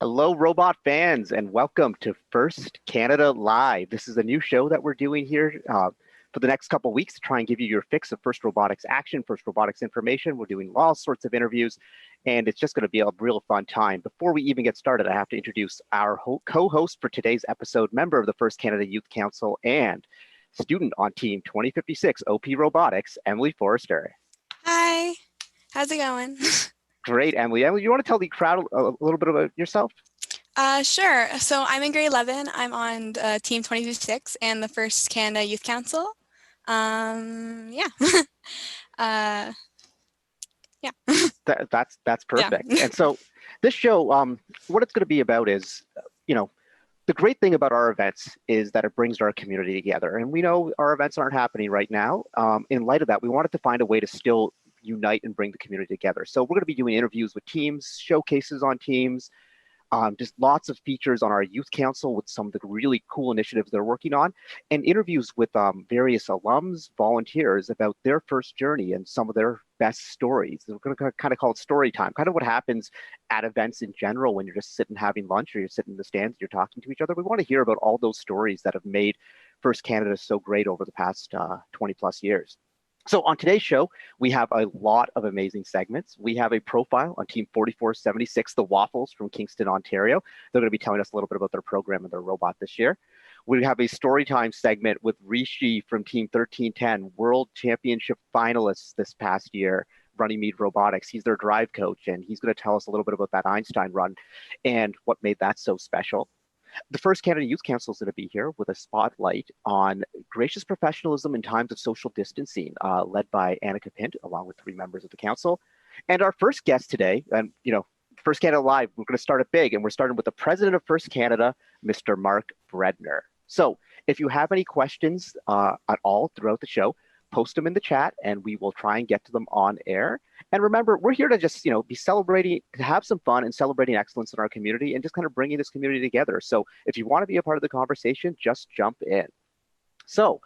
Hello, robot fans, and welcome to First Canada Live. This is a new show that we're doing here for the next couple of weeks to try and give you your fix of first robotics action, first robotics information. We're doing all sorts of interviews, and it's just going to be a real fun time. Before we even get started, I have to introduce our co-host for today's episode, member of the First Canada Youth Council and student on Team 2056 OP Robotics, Emily Forrester. Hi, how's it going? Great, Emily. Emily, you want to tell the crowd a little bit about yourself? Sure. So I'm in grade 11. I'm on Team 2056 and the First Canada Youth Council. Yeah. Yeah. That's perfect. Yeah. And so this show, what it's going to be about is, the great thing about our events is that it brings our community together. And we know our events aren't happening right now. In light of that, we wanted to find a way to still unite and bring the community together. So we're going to be doing interviews with teams, showcases on teams, just lots of features on our youth council with some of the really cool initiatives they're working on, and interviews with various alums, volunteers about their first journey and some of their best stories. We're going to kind of call it story time, kind of what happens at events in general when you're just sitting having lunch or you're sitting in the stands, you're talking to each other. We want to hear about all those stories that have made First Canada so great over the past 20 plus years. So on today's show, we have a lot of amazing segments. We have a profile on Team 4476, the Waffles from Kingston, Ontario. They're going to be telling us a little bit about their program and their robot this year. We have a story time segment with Rishi from Team 1310, World Championship finalists this past year, Runnymede Robotics. He's their drive coach, and he's going to tell us a little bit about that Einstein run and what made that so special. The First Canada Youth Council is going to be here with a spotlight on gracious professionalism in times of social distancing, led by Annika, along with 3 members of the council. And our first guest today, and First Canada Live, we're going to start it big, and we're starting with the president of First Canada, Mr. Marc Brettler. So if you have any questions at all throughout the show, post them in the chat and we will try and get to them on air. And remember, we're here to just, be celebrating, to have some fun and celebrating excellence in our community and just kind of bringing this community together. So if you want to be a part of the conversation, just jump in. So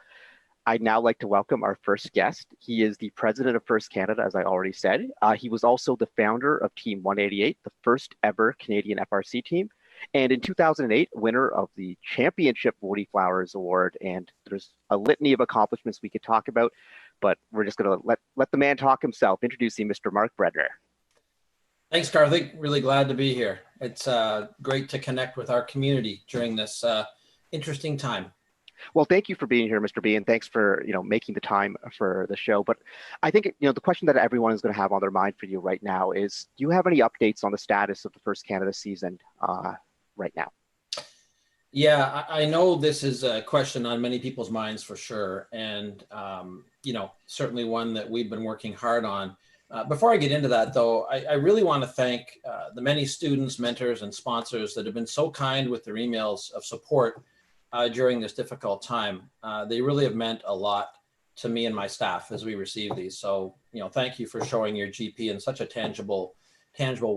I'd now like to welcome our first guest. He is the president of First Canada, as I already said. He was also the founder of Team 188, the first ever Canadian FRC team. And in 2008, winner of the Championship W.A.F.F.L.E.S Award. And there's a litany of accomplishments we could talk about, but we're just going to let the man talk himself. Introducing Mr. Marc Brettler. Thanks, Karthik. Really glad to be here. It's great to connect with our community during this interesting time. Well, thank you for being here, Mr. B, and thanks for making the time for the show. But I think the question that everyone is going to have on their mind for you right now is: do you have any updates on the status of the First Canada season right now? Yeah, I know this is a question on many people's minds for sure, and certainly one that we've been working hard on. Before I get into that, though, I really want to thank the many students, mentors, and sponsors that have been so kind with their emails of support during this difficult time. They really have meant a lot to me and my staff as we receive these. So, thank you for showing your GP in such a tangible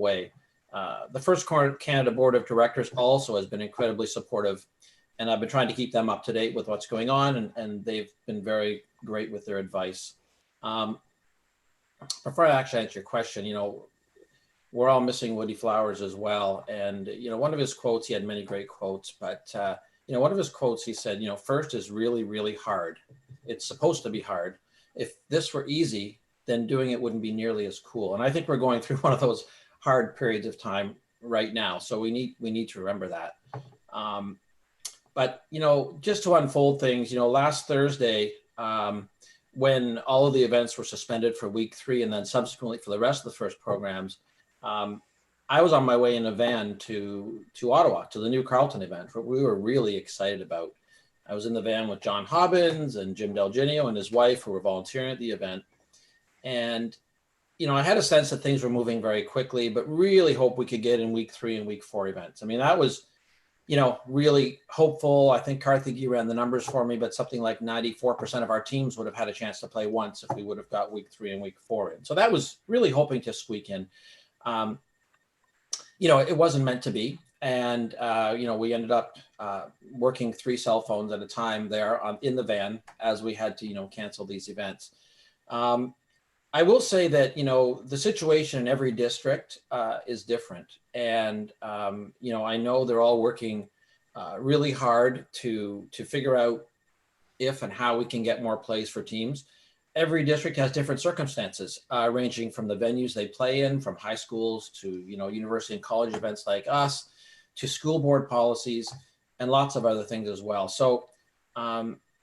way. The First Canada Board of Directors also has been incredibly supportive, and I've been trying to keep them up to date with what's going on, and they've been very great with their advice. Before I actually answer your question, we're all missing Woody Flowers as well. And, one of his quotes, he had many great quotes, but, one of his quotes, he said, first is really, really hard. It's supposed to be hard. If this were easy, then doing it wouldn't be nearly as cool. And I think we're going through one of those hard periods of time right now. So we need to remember that. But, just to unfold things, last Thursday, when all of the events were suspended for week 3 and then subsequently for the rest of the first programs, I was on my way in a van to Ottawa, to the new Carleton event, what we were really excited about. I was in the van with John Hobbins and Jim Delgenio and his wife, who were volunteering at the event. And, I had a sense that things were moving very quickly, but really hope we could get in week 3 and week 4 events. I mean, that was, really hopeful. I think Karthik, you ran the numbers for me, but something like 94% of our teams would have had a chance to play once if we would have got week 3 and week 4 in. So that was really hoping to squeak in. It wasn't meant to be. And, we ended up working 3 cell phones at a time there in the van as we had to, cancel these events. I I will say that, the situation in every district is different. And, I know they're all working really hard to figure out if and how we can get more plays for teams. Every district has different circumstances, ranging from the venues they play in, from high schools to, university and college events like us, to school board policies, and lots of other things as well. So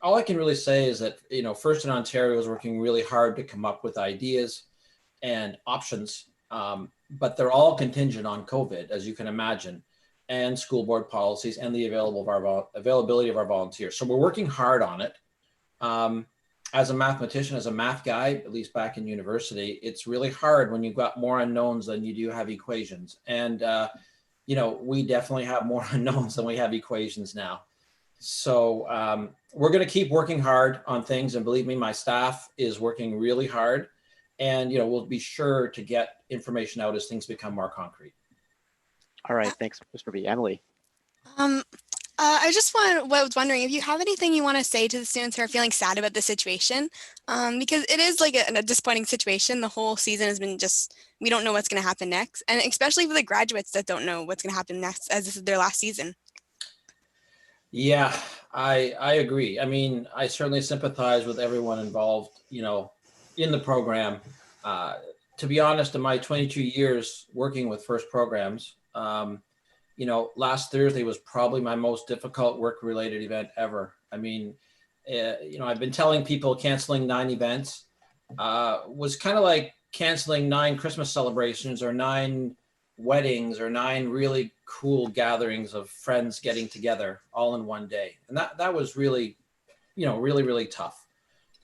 all I can really say is that, First in Ontario is working really hard to come up with ideas and options, but they're all contingent on COVID, as you can imagine, and school board policies and the availability of our volunteers. So we're working hard on it. As a mathematician, as a math guy, at least back in university, it's really hard when you've got more unknowns than you do have equations. And, we definitely have more unknowns than we have equations now. So we're going to keep working hard on things. And believe me, my staff is working really hard. And, we'll be sure to get information out as things become more concrete. All right. Thanks, Mr. B. Emily. I just was wondering if you have anything you want to say to the students who are feeling sad about the situation, because it is like a disappointing situation. The whole season has been we don't know what's going to happen next. And especially for the graduates that don't know what's going to happen next, as this is their last season. Yeah, I agree. I mean, I certainly sympathize with everyone involved, in the program. To be honest, in my 22 years working with FIRST programs, last Thursday was probably my most difficult work-related event ever. I mean, I've been telling people canceling 9 events was kind of like canceling 9 Christmas celebrations or 9 weddings or 9 really cool gatherings of friends getting together all in one day. And that was really, really, really tough.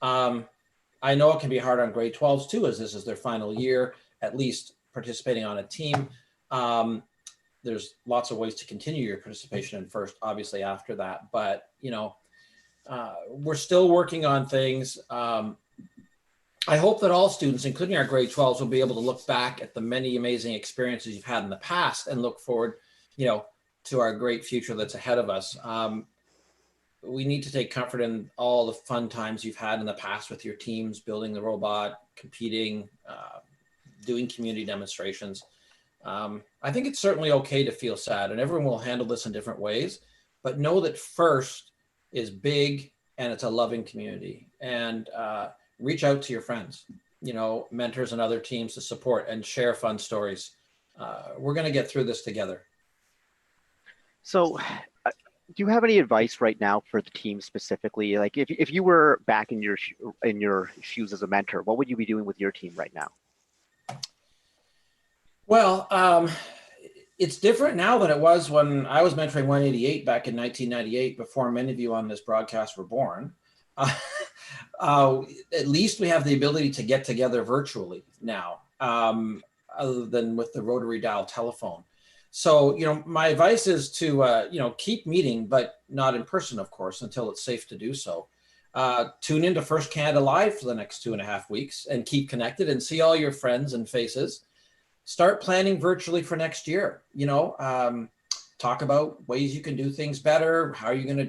I know it can be hard on grade 12s too, as this is their final year, at least participating on a team. There's lots of ways to continue your participation in FIRST, obviously, after that. But, we're still working on things. I hope that all students, including our grade 12s, will be able to look back at the many amazing experiences you've had in the past and look forward, to our great future that's ahead of us. We need to take comfort in all the fun times you've had in the past with your teams, building the robot, competing, doing community demonstrations. I think it's certainly okay to feel sad, and everyone will handle this in different ways, but know that FIRST is big and it's a loving community, and reach out to your friends, mentors and other teams to support and share fun stories. We're going to get through this together. So do you have any advice right now for the team specifically? Like if you were back in your shoes as a mentor, what would you be doing with your team right now? Well, it's different now than it was when I was mentoring 188 back in 1998, before many of you on this broadcast were born. At least we have the ability to get together virtually now, other than with the rotary dial telephone. So, my advice is to, keep meeting, but not in person, of course, until it's safe to do so. Tune into First Canada Live for the next 2.5 weeks and keep connected and see all your friends and faces. Start planning virtually for next year. Talk about ways you can do things better. How are you going to,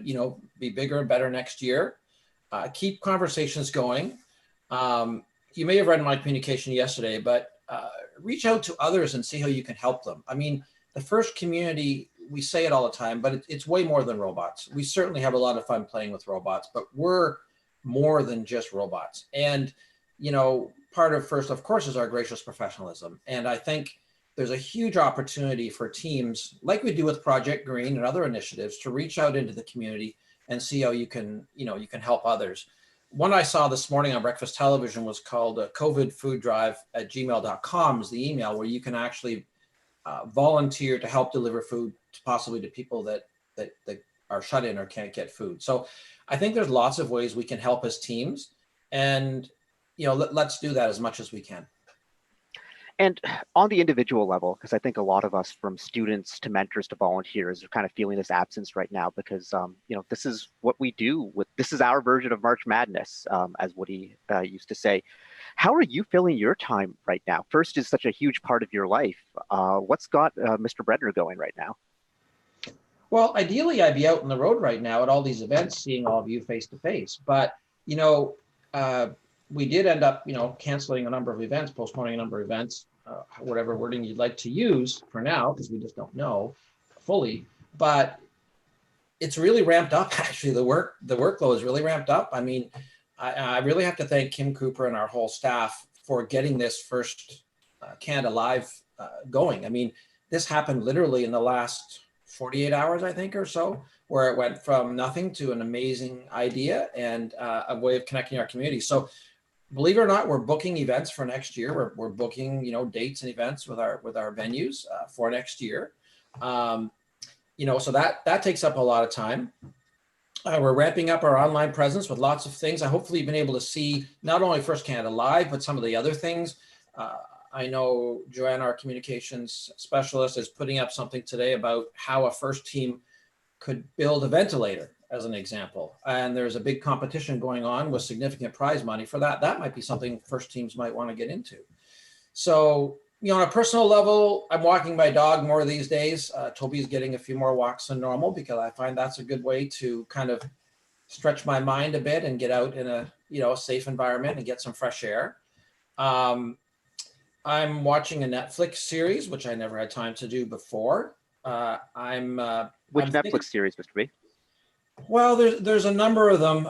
be bigger and better next year? Keep conversations going. You may have read my communication yesterday, but reach out to others and see how you can help them. I mean, the FIRST community, we say it all the time, but it's way more than robots. We certainly have a lot of fun playing with robots, but we're more than just robots. And, part of FIRST, of course, is our gracious professionalism. And I think there's a huge opportunity for teams, like we do with Project Green and other initiatives, to reach out into the community and see how you can help others. One I saw this morning on breakfast television was called covidfooddrive@gmail.com is the email where you can actually volunteer to help deliver food possibly to people that are shut in or can't get food. So I think there's lots of ways we can help as teams, and let's do that as much as we can. And on the individual level, because I think a lot of us, from students to mentors to volunteers, are kind of feeling this absence right now because, this is what we do. This is our version of March Madness, as Woody used to say. How are you filling your time right now? FIRST is such a huge part of your life. What's got Mr. Breadner going right now? Well, ideally, I'd be out on the road right now at all these events, seeing all of you face to face. But, we did end up, canceling a number of events, postponing a number of events, whatever wording you'd like to use for now, because we just don't know fully. But it's really ramped up. Actually, the workload is really ramped up. I mean, I really have to thank Kim Cooper and our whole staff for getting this first Canada Live going. I mean, this happened literally in the last 48 hours, I think, or so, where it went from nothing to an amazing idea and a way of connecting our community. So believe it or not, we're booking events for next year. We're booking, dates and events with our venues for next year. So that takes up a lot of time. We're ramping up our online presence with lots of things. I hopefully you've been able to see not only First Canada Live, but some of the other things. I know Joanne, our communications specialist, is putting up something today about how a first team could build a ventilator, as an example. And there's a big competition going on with significant prize money for that. That might be something first teams might want to get into. So, on a personal level, I'm walking my dog more these days. Toby's getting a few more walks than normal because I find that's a good way to kind of stretch my mind a bit and get out in a, safe environment and get some fresh air. I'm watching a Netflix series, which I never had time to do before. Which Netflix series, Mr. B? Well, there's a number of them.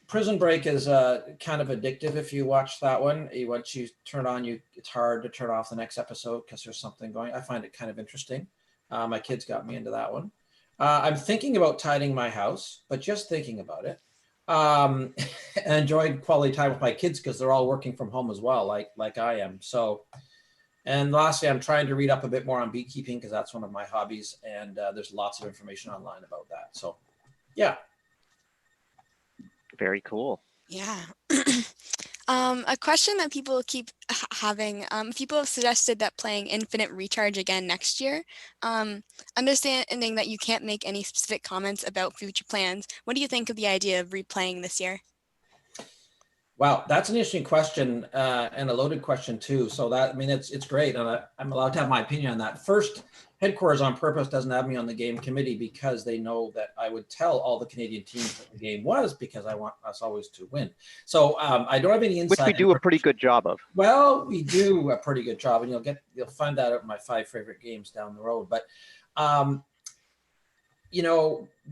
Prison Break is kind of addictive if you watch that one. Once you turn on, it's hard to turn off the next episode because there's something going. I find it kind of interesting. My kids got me into that one. I'm thinking about tidying my house, but just thinking about it. And enjoying quality time with my kids because they're all working from home as well, like I am. So, and lastly, I'm trying to read up a bit more on beekeeping because that's one of my hobbies, and there's lots of information online about that. So, yeah. Very cool. Yeah. A question that people keep having, people have suggested that playing Infinite Recharge again next year. Understanding that you can't make any specific comments about future plans, what do you think of the idea of replaying this year? Wow, that's an interesting question and a loaded question too. So it's great, and I'm allowed to have my opinion on that. First, headquarters on purpose doesn't have me on the game committee because they know that I would tell all the Canadian teams what the game was because I want us always to win. So I don't have any insight. Which we do a pretty good job of. Well, we do a pretty good job, and you'll find that out in my 5 favorite games down the road. But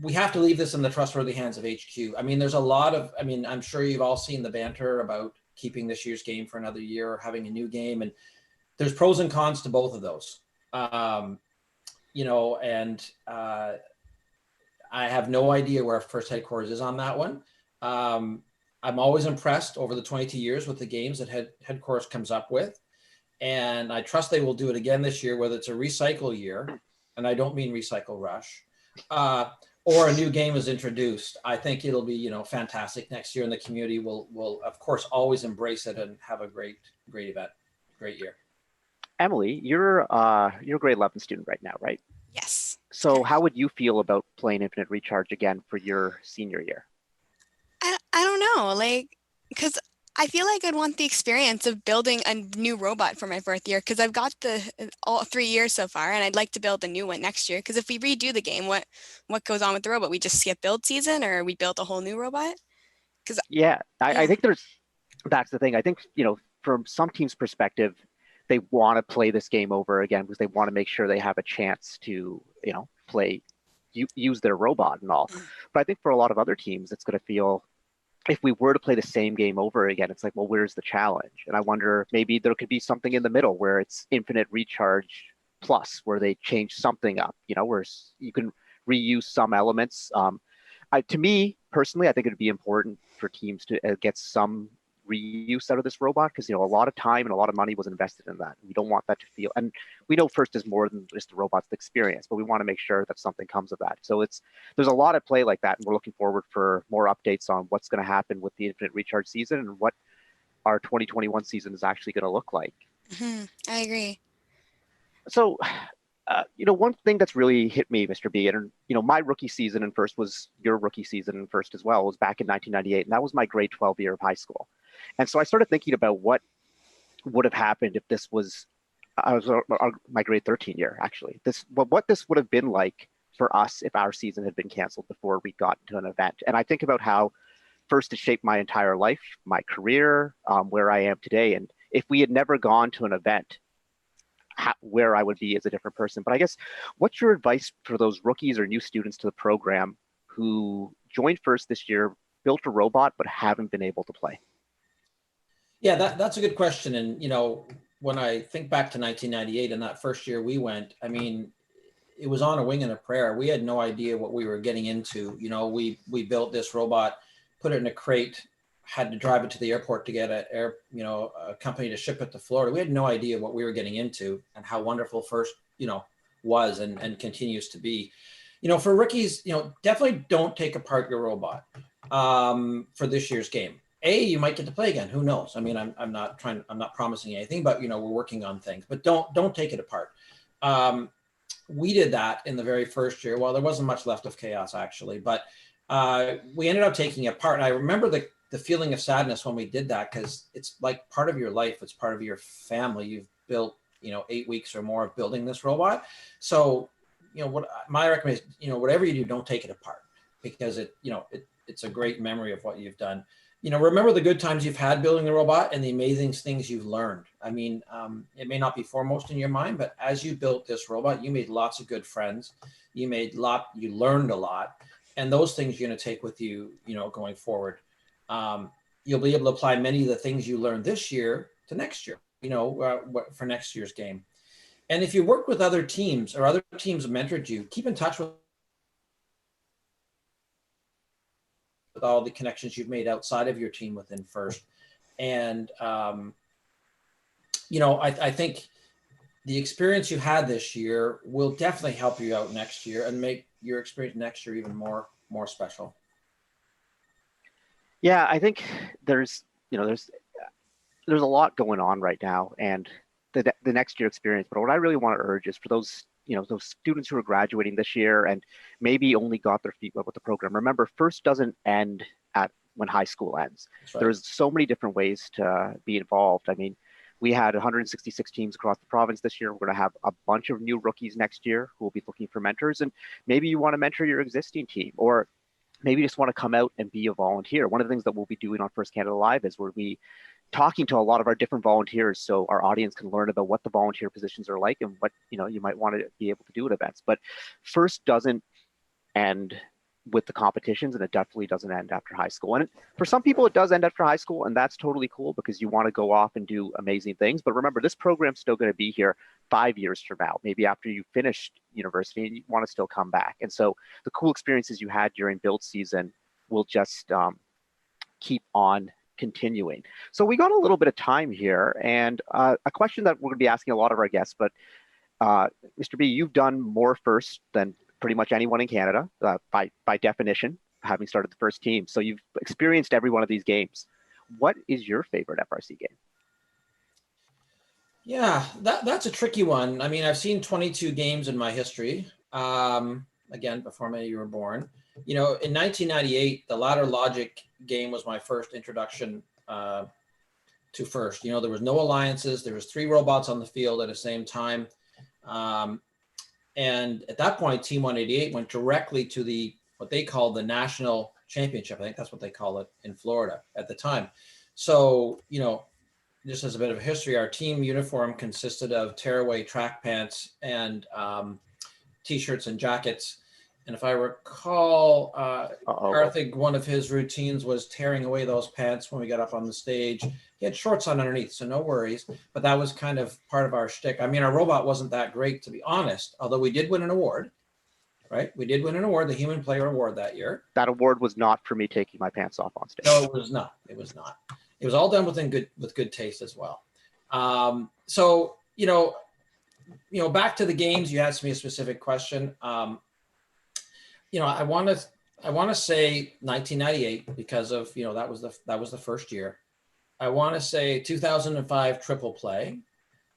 we have to leave this in the trustworthy hands of HQ. I mean, there's a lot of, I'm sure you've all seen the banter about keeping this year's game for another year or having a new game. And there's pros and cons to both of those. I have no idea where First Headquarters is on that one. I'm always impressed over the 22 years with the games that Headquarters comes up with. And I trust they will do it again this year, whether it's a recycle year, and I don't mean recycle rush, or a new game is introduced. I think it'll be, fantastic next year, and the community will of course always embrace it and have a great event, great year. Emily, you're a grade 11 student right now, right? Yes. So how would you feel about playing Infinite Recharge again for your senior year? I don't know, because I feel like I'd want the experience of building a new robot for my 4th year because I've got all 3 years so far, and I'd like to build a new one next year. Because if we redo the game, what goes on with the robot? We just skip build season, or we build a whole new robot? I think that's the thing. I think, from some teams' perspective, they want to play this game over again because they want to make sure they have a chance to, use their robot and all. But I think for a lot of other teams, it's going to feel, if we were to play the same game over again, it's like, well, where's the challenge? And I wonder, maybe there could be something in the middle where it's Infinite Recharge Plus, where they change something up, where you can reuse some elements. To me, personally, I think it'd be important for teams to get some reuse out of this robot because, a lot of time and a lot of money was invested in that. We don't want that to feel, and we know First is more than just the robot's experience, but we want to make sure that something comes of that. So there's a lot of play like that, and we're looking forward for more updates on what's going to happen with the Infinite Recharge season and what our 2021 season is actually going to look like. Mm-hmm. I agree. So, one thing that's really hit me, Mr. B, and, my rookie season in First was your rookie season in First as well, was back in 1998, and that was my grade 12 year of high school. And so I started thinking about what would have happened if this was, my grade 13 year, actually. What this would have been like for us if our season had been canceled before we got to an event. And I think about how, First, it shaped my entire life, my career, where I am today. And if we had never gone to an event, where I would be as a different person. But I guess, what's your advice for those rookies or new students to the program who joined first this year, built a robot, but haven't been able to play? Yeah, that's a good question. And, when I think back to 1998 and that first year we went, I mean, it was on a wing and a prayer. We had no idea what we were getting into. We built this robot, put it in a crate, had to drive it to the airport to get a company to ship it to Florida. We had no idea what we were getting into and how wonderful first, was and continues to be. For rookies, definitely don't take apart your robot for this year's game. You might get to play again. Who knows? I mean, I'm not promising anything, but we're working on things. But don't take it apart. We did that in the very first year. Well, there wasn't much left of chaos actually, but we ended up taking it apart. And I remember the feeling of sadness when we did that, because it's like part of your life. It's part of your family. You've built 8 weeks or more of building this robot. So what my recommendation is, whatever you do, don't take it apart, because it's a great memory of what you've done. Remember the good times you've had building the robot and the amazing things you've learned. I mean, it may not be foremost in your mind, but as you built this robot, you made lots of good friends. You learned a lot, and those things you're going to take with you, going forward. You'll be able to apply many of the things you learned this year to next year, for next year's game. And if you work with other teams or other teams mentored you, keep in touch with all the connections you've made outside of your team within FIRST. And, I think the experience you had this year will definitely help you out next year and make your experience next year even more special. Yeah, I think there's a lot going on right now, and the next year experience. But what I really want to urge is for those students who are graduating this year and maybe only got their feet wet with the program. Remember, FIRST doesn't end when high school ends. Right. There's so many different ways to be involved. I mean, we had 166 teams across the province this year. We're going to have a bunch of new rookies next year who will be looking for mentors. And maybe you want to mentor your existing team, or maybe you just want to come out and be a volunteer. One of the things that we'll be doing on FIRST Canada Live is we'll be talking to a lot of our different volunteers, so our audience can learn about what the volunteer positions are like and what you might want to be able to do at events. But FIRST doesn't end with the competitions, and it definitely doesn't end after high school. And for some people, it does end after high school, and that's totally cool because you want to go off and do amazing things. But remember, this program's still going to be here 5 years from now, maybe after you finished university, and you want to still come back. And so the cool experiences you had during build season will just keep on continuing. So we got a little bit of time here, and a question that we're going to be asking a lot of our guests, but Mr. B, you've done more FIRST than pretty much anyone in Canada, by definition, having started the FIRST team. So you've experienced every one of these games. What is your favorite FRC game? Yeah, that's a tricky one. I mean, I've seen 22 games in my history. Again, before many of you were born. In 1998, the ladder logic game was my first introduction to FIRST. There was no alliances. There was 3 robots on the field at the same time. And at that point, Team 188 went directly to what they call the national championship. I think that's what they call it in Florida at the time. So, just as a bit of a history, our team uniform consisted of tearaway track pants and T-shirts and jackets. And if I recall, Karthik, one of his routines was tearing away those pants when we got up on the stage. He had shorts on underneath, so no worries. But that was kind of part of our shtick. I mean, our robot wasn't that great, to be honest, although we did win an award, right? We did win an award, the Human Player Award that year. That award was not for me taking my pants off on stage. No, it was not. It was not. It was all done with good taste as well. So, back to the games, you asked me a specific question. I want to say 1998 because of that was the first year. I want to say 2005 triple play,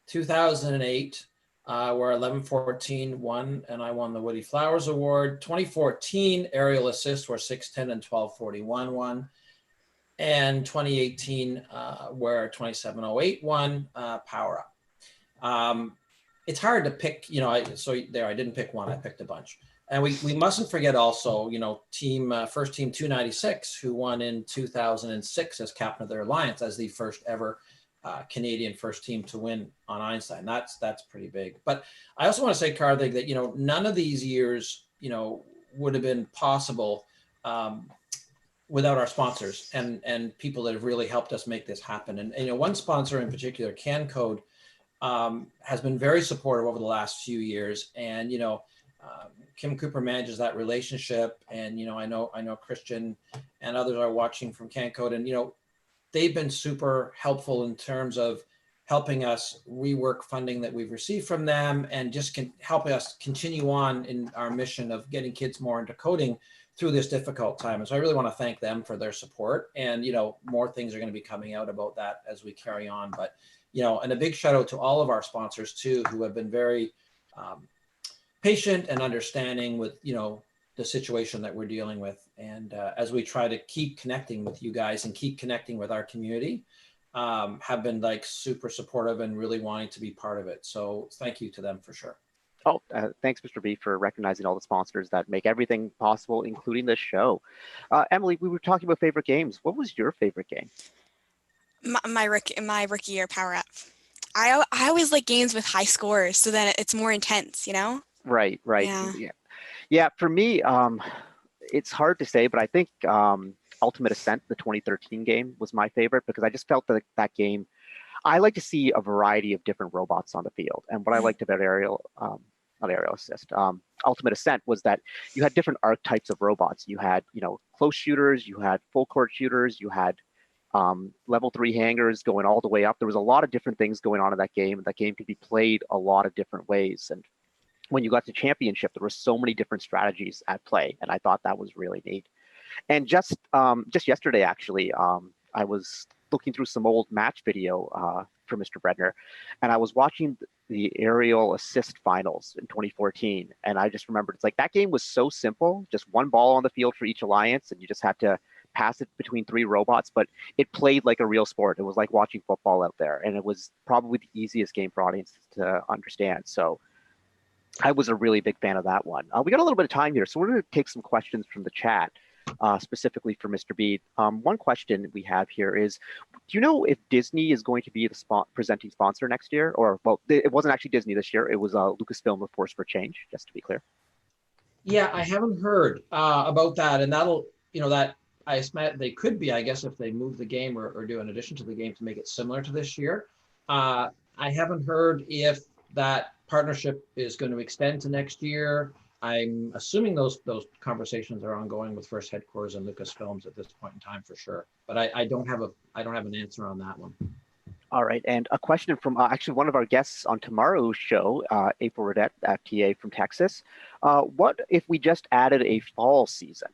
2008 where 1114 won and I won the Woody Flowers Award. 2014 aerial assist where 610 and 1241 won, and 2018 where 2708 won power up. It's hard to pick. I didn't pick one. I picked a bunch. And we mustn't forget also, first team 296, who won in 2006 as captain of their alliance, as the first ever Canadian first team to win on Einstein. That's pretty big. But I also want to say, Karthik, that none of these years would have been possible without our sponsors and people that have really helped us make this happen. And one sponsor in particular, CanCode, has been very supportive over the last few years. And Kim Cooper manages that relationship, and I know Christian and others are watching from CanCode, and they've been super helpful in terms of helping us rework funding that we've received from them, and just helping us continue on in our mission of getting kids more into coding through this difficult time. And so I really want to thank them for their support, and more things are going to be coming out about that as we carry on. But and a big shout out to all of our sponsors too, who have been very patient and understanding with the situation that we're dealing with, and as we try to keep connecting with you guys and keep connecting with our community, have been super supportive and really wanting to be part of it. So thank you to them for sure. Oh, thanks, Mr. B, for recognizing all the sponsors that make everything possible, including this show. Emily, we were talking about favorite games. What was your favorite game? My rookie year Power Up. I always like games with high scores, so then it's more intense, Right. Yeah. Yeah, for me, it's hard to say, but I think Ultimate Ascent, the 2013 game, was my favorite, because I just felt that game, I like to see a variety of different robots on the field. And what I liked about not Aerial Assist, Ultimate Ascent, was that you had different archetypes of robots. You had, close shooters, you had full court shooters, you had level 3 hangers going all the way up. There was a lot of different things going on in that game. That game could be played a lot of different ways. And when you got to championship, there were so many different strategies at play, and I thought that was really neat. And just yesterday, actually, I was looking through some old match video for Mr. Breadner, and I was watching the Aerial Assist finals in 2014, and I just remembered, it's like that game was so simple, just one ball on the field for each alliance, and you just had to pass it between 3 robots, but it played like a real sport. It was like watching football out there, and it was probably the easiest game for audiences to understand. So I was a really big fan of that one. We got a little bit of time here, so we're going to take some questions from the chat, specifically for Mr. B. One question we have here is, do you know if Disney is going to be the presenting sponsor next year? Or, well, it wasn't actually Disney this year. It was Lucasfilm with Force for Change, just to be clear. Yeah, I haven't heard about that, and that'll, that I expect they could be, I guess, if they move the game or do an addition to the game to make it similar to this year. I haven't heard if that partnership is going to extend to next year. I'm assuming those conversations are ongoing with First Headquarters and Lucasfilms at this point in time for sure. But I don't have an answer on that one. All right, and a question from actually one of our guests on tomorrow's show, April Redette, FTA from Texas. What if we just added a fall season?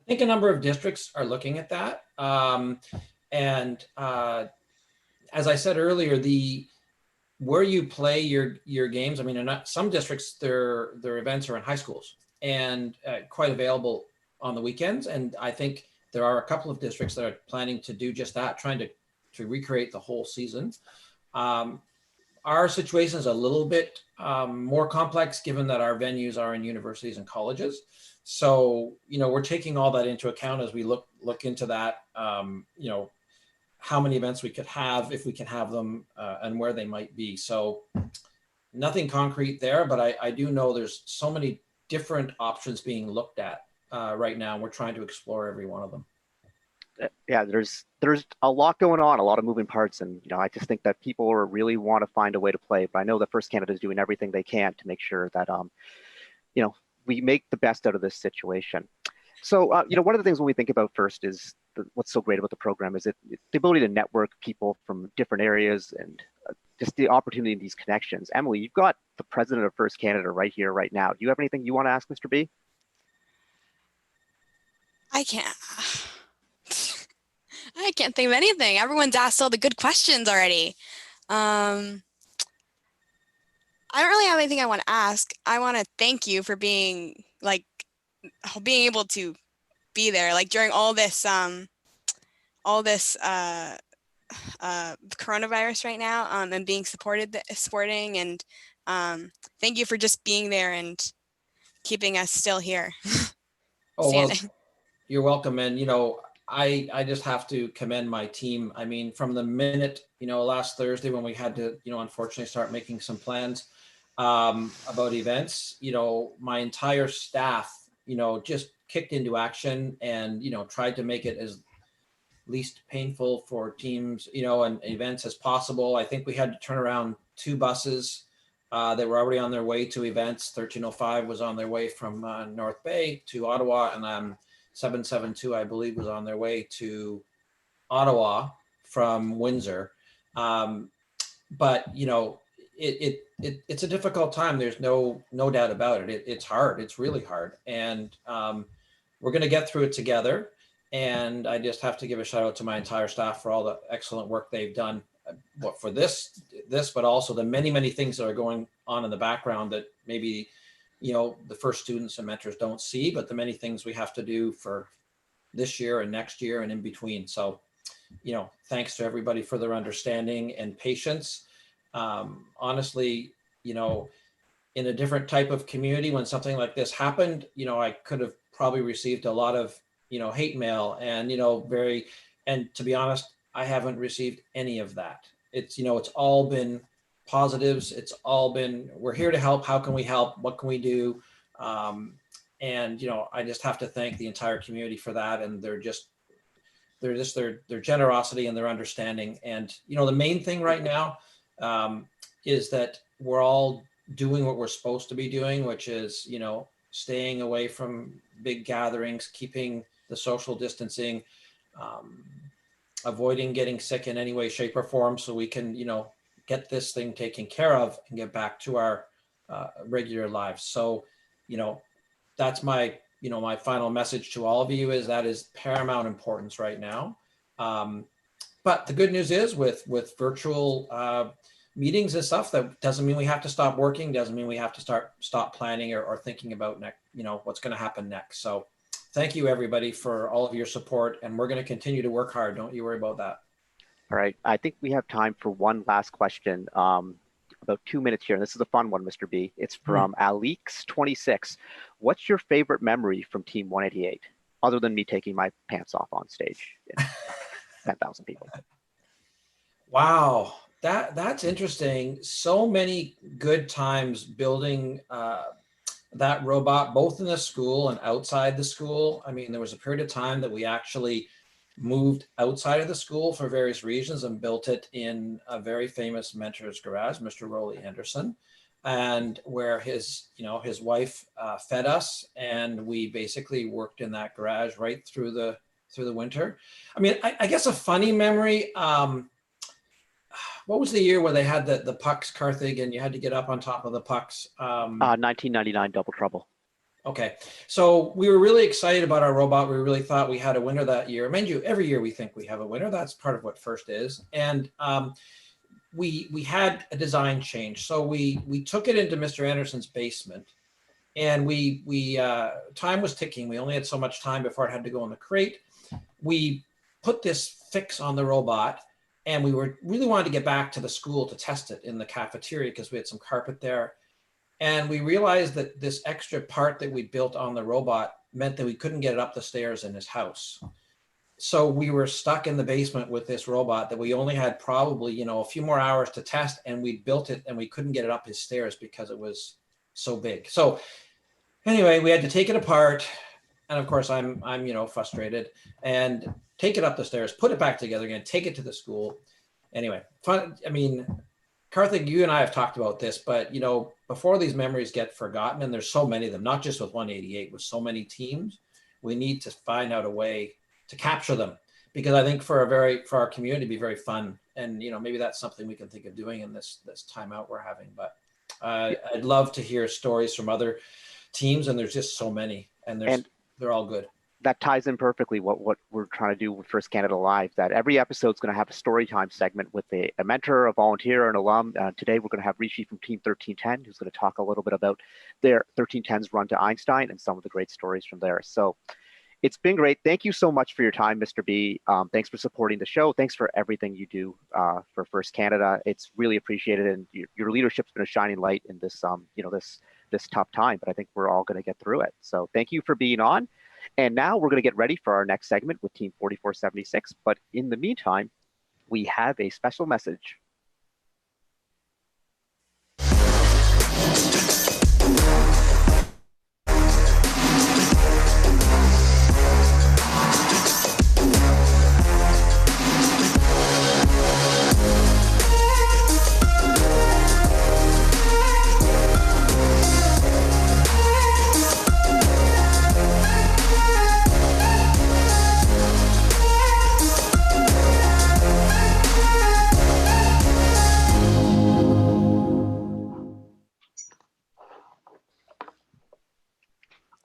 I think a number of districts are looking at that. And as I said earlier, where you play your games, I mean, some districts, their events are in high schools and quite available on the weekends. And I think there are a couple of districts that are planning to do just that, trying to recreate the whole season. Our situation is a little bit more complex, given that our venues are in universities and colleges. So, we're taking all that into account as we look into that, how many events we could have, if we can have them, and where they might be. So nothing concrete there, but I do know there's so many different options being looked at right now, and we're trying to explore every one of them. Yeah, there's a lot going on, a lot of moving parts, and I just think that people really want to find a way to play. But I know that First Canada is doing everything they can to make sure that we make the best out of this situation. So one of the things when we think about First is what's so great about the program is the ability to network people from different areas and just the opportunity in these connections. Emily, you've got the president of First Canada right here, right now. Do you have anything you want to ask Mr. B? I can't think of anything. Everyone's asked all the good questions already. I don't really have anything I want to ask. I want to thank you for being able to be there, during all this coronavirus right now, and being supporting and Thank you for just being there and keeping us still here. Oh, well, Standing. you're welcome. And, I just have to commend my team. I mean, from the minute, last Thursday when we had to, unfortunately start making some plans about events, my entire staff, just kicked into action and, tried to make it as least painful for teams, and events as possible. I think we had to turn around 2 buses that were already on their way to events. 1305 was on their way from North Bay to Ottawa, and 772, I believe, was on their way to Ottawa from Windsor. But it's a difficult time. There's no doubt about it. It's hard. It's really hard, and we're going to get through it together. And I just have to give a shout out to my entire staff for all the excellent work they've done for this, but also the many things that are going on in the background that maybe, the first students and mentors don't see, but the many things we have to do for this year and next year and in between. So, thanks to everybody for their understanding and patience. Honestly, in a different type of community, when something like this happened, I could have probably received a lot of hate mail and, and to be honest, I haven't received any of that. It's, it's all been positives. It's all been, we're here to help. How can we help? What can we do? And, I just have to thank the entire community for that. And their generosity and their understanding. And, the main thing right now is that we're all doing what we're supposed to be doing, which is, staying away from big gatherings, keeping the social distancing, avoiding getting sick in any way, shape, or form, so we can, get this thing taken care of and get back to our regular lives. So, that's my, my final message to all of you is that is paramount importance right now. But the good news is with virtual meetings and stuff, that doesn't mean we have to stop working, doesn't mean we have to stop planning or thinking about next, what's going to happen next. So thank you everybody for all of your support, and we're going to continue to work hard. Don't you worry about that. All right, I think we have time for one last question. About 2 minutes here, and this is a fun one, Mr. B. It's from Alix26. What's your favorite memory from Team 188, other than me taking my pants off on stage in 10,000 people? Wow. That's interesting. So many good times building that robot, both in the school and outside the school. I mean, there was a period of time that we actually moved outside of the school for various reasons and built it in a very famous mentor's garage, Mr. Rowley Anderson, and where his wife fed us, and we basically worked in that garage right through the winter. I mean, I guess a funny memory. What was the year where they had the pucks, Karthik, and you had to get up on top of the pucks? 1999 Double Trouble. Okay. So we were really excited about our robot. We really thought we had a winner that year. Mind you, every year we think we have a winner. That's part of what FIRST is. And we had a design change. So we took it into Mr. Anderson's basement, and we time was ticking. We only had so much time before it had to go in the crate. We put this fix on the robot, and we really wanted to get back to the school to test it in the cafeteria because we had some carpet there. And we realized that this extra part that we built on the robot meant that we couldn't get it up the stairs in his house. So we were stuck in the basement with this robot that we only had probably, a few more hours to test, and we built it and we couldn't get it up his stairs because it was so big. So anyway, we had to take it apart. And of course I'm frustrated, and take it up the stairs, put it back together again, take it to the school. Anyway, fun. I mean, Karthik, you and I have talked about this, but before these memories get forgotten, and there's so many of them, not just with 188, with so many teams, we need to find out a way to capture them, because I think for our community, it'd be very fun. And maybe that's something we can think of doing in this timeout we're having. But I'd love to hear stories from other teams, and there's just so many, and they're all good. That ties in perfectly what we're trying to do with First Canada Live, that every episode is going to have a story time segment with a mentor, a volunteer, an alum. Today, we're going to have Rishi from Team 1310, who's going to talk a little bit about their 1310's run to Einstein and some of the great stories from there. So It's been great. Thank you so much for your time, Mr. B. Thanks for supporting the show. Thanks for everything you do for First Canada. It's really appreciated, and your leadership's been a shining light in this, this tough time. But I think we're all going to get through it. So thank you for being on. And now we're going to get ready for our next segment with Team 4476. But in the meantime, we have a special message.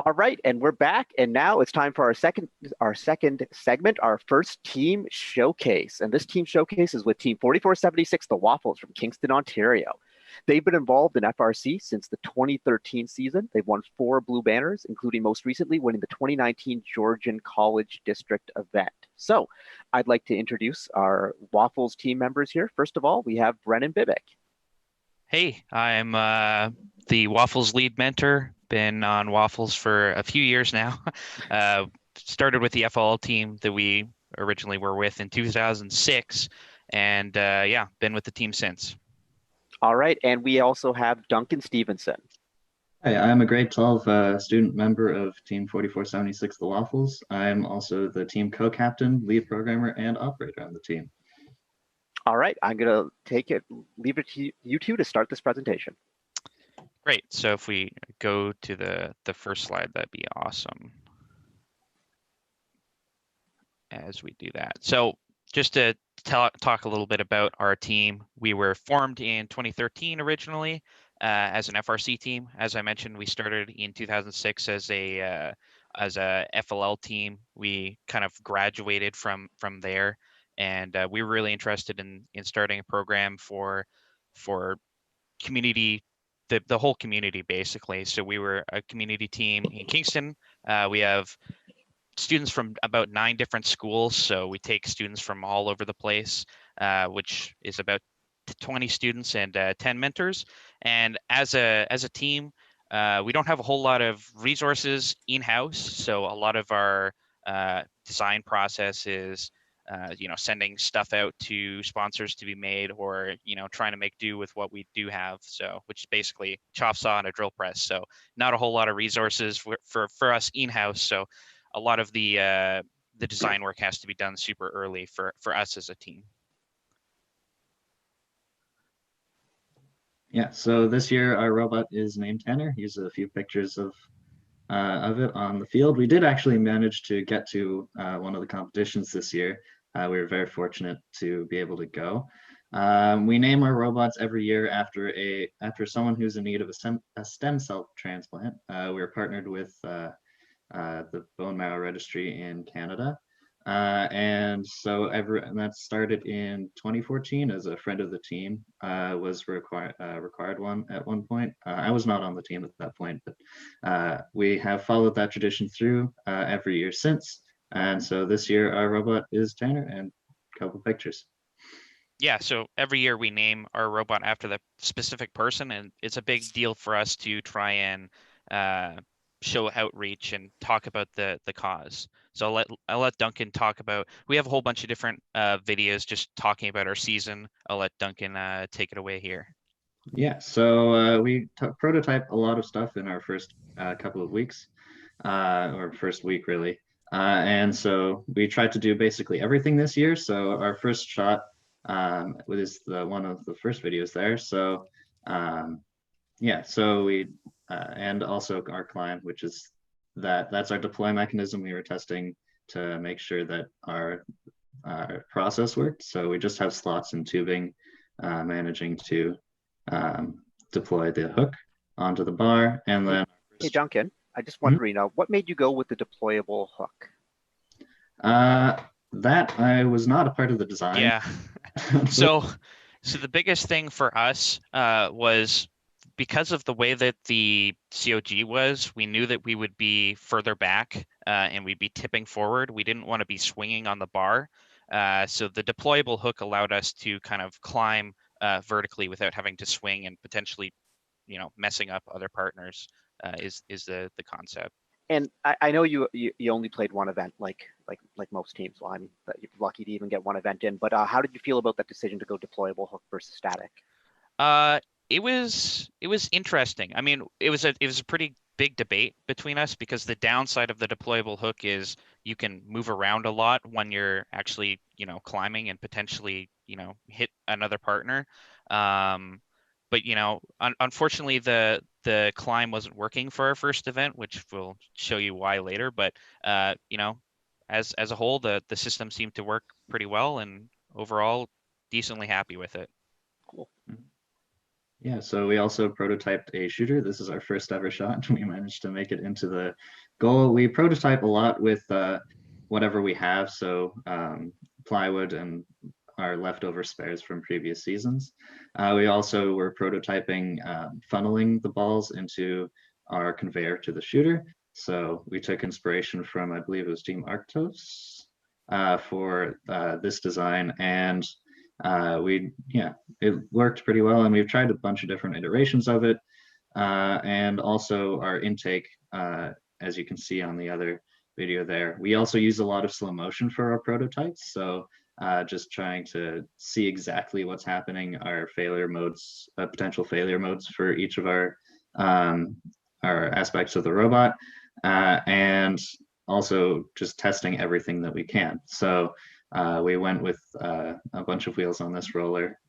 All right, and we're back, and now it's time for our second segment, our first team showcase. And this team showcase is with Team 4476, the Waffles from Kingston, Ontario. They've been involved in FRC since the 2013 season. They've won 4 blue banners, including most recently winning the 2019 Georgian College District event. So I'd like to introduce our Waffles team members here. First of all, we have Brennan Bibick. Hey, I'm the Waffles lead mentor. Been on Waffles for a few years now. Started with the FL team that we originally were with in 2006, and been with the team since. All right, and we also have Duncan Stephenson. Hi, I'm a grade 12 student member of Team 4476, the Waffles. I'm also the team co-captain, lead programmer, and operator on the team. All right, I'm going to leave it to you two to start this presentation. Great. So if we go to the first slide, that'd be awesome. As we do that. So just to talk a little bit about our team, we were formed in 2013 originally as an FRC team. As I mentioned, we started in 2006 as a FLL team. We kind of graduated from there, and we were really interested in starting a program for community. The whole community, basically. So we were a community team in Kingston. We have students from about 9 different schools. So we take students from all over the place, which is about 20 students and 10 mentors. And as a team, we don't have a whole lot of resources in-house. So a lot of our design process is sending stuff out to sponsors to be made, or trying to make do with what we do have, so which is basically chop saw and a drill press. So not a whole lot of resources for us in-house. So a lot of the design work has to be done super early for us as a team. Yeah, so this year our robot is named Tanner. Here's a few pictures of it on the field. We did actually manage to get to one of the competitions this year. We were very fortunate to be able to go. We name our robots every year after someone who's in need of a stem cell transplant. We're partnered with the Bone Marrow Registry in Canada. And that started in 2014 as a friend of the team was required one at one point. I was not on the team at that point, but we have followed that tradition through every year since. And so this year our robot is Tanner, and a couple pictures. Yeah, so every year we name our robot after the specific person, and it's a big deal for us to try and show outreach and talk about the cause. So I'll let Duncan talk about. We have a whole bunch of different videos just talking about our season. I'll let Duncan take it away here. Yeah, so we prototype a lot of stuff in our first couple of weeks, or first week really. And so we tried to do basically everything this year. So our first shot was one of the first videos there. So so we and also our client, which is that's our deploy mechanism. We were testing to make sure that our process worked. So we just have slots and tubing, managing to deploy the hook onto the bar, and then. Hey Duncan, I just wondering, what made you go with the deployable hook? That I was not a part of the design. Yeah. So the biggest thing for us was because of the way that the COG was, we knew that we would be further back and we'd be tipping forward. We didn't want to be swinging on the bar. So the deployable hook allowed us to kind of climb vertically without having to swing and potentially, messing up other partners is the concept. And I know you only played one event, like most teams. Well, I mean, you're lucky to even get one event in. But how did you feel about that decision to go deployable hook versus static? It was interesting. I mean, it was a pretty big debate between us because the downside of the deployable hook is you can move around a lot when you're actually, climbing and potentially, hit another partner. But unfortunately, the climb wasn't working for our first event, which we'll show you why later. But as a whole, the system seemed to work pretty well, and overall, decently happy with it. Cool. Yeah, so we also prototyped a shooter. This is our first ever shot. We managed to make it into the goal. We prototype a lot with whatever we have, so plywood and our leftover spares from previous seasons. We also were prototyping funneling the balls into our conveyor to the shooter. So we took inspiration from, I believe it was Team Arctos for this design, and it worked pretty well, and we've tried a bunch of different iterations of it. And also our intake, as you can see on the other video there, we also use a lot of slow motion for our prototypes. So just trying to see exactly what's happening, our failure modes, potential failure modes for each of our aspects of the robot, and also just testing everything that we can. So we went with a bunch of wheels on this roller,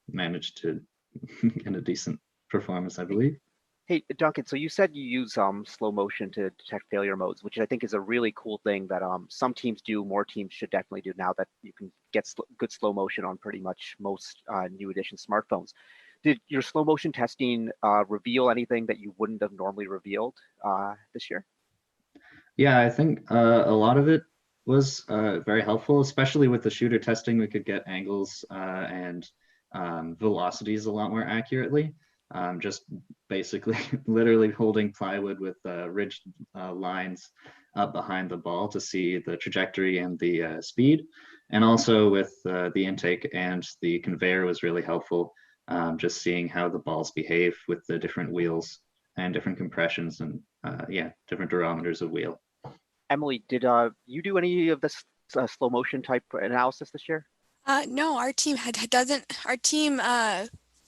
managed to get a decent performance, I believe. Hey, Duncan, so you said you use slow motion to detect failure modes, which I think is a really cool thing that some teams do, more teams should definitely do now that you can get good slow motion on pretty much most new edition smartphones. Did your slow motion testing reveal anything that you wouldn't have normally revealed this year? Yeah, I think a lot of it was very helpful, especially with the shooter testing. We could get angles and velocities a lot more accurately. Just basically literally holding plywood with ridged lines up behind the ball to see the trajectory and the speed. And also with the intake and the conveyor was really helpful, just seeing how the balls behave with the different wheels and different compressions and different durometers of wheel. Emily, did you do any of this slow motion type analysis this year? No, our team doesn't. Our team,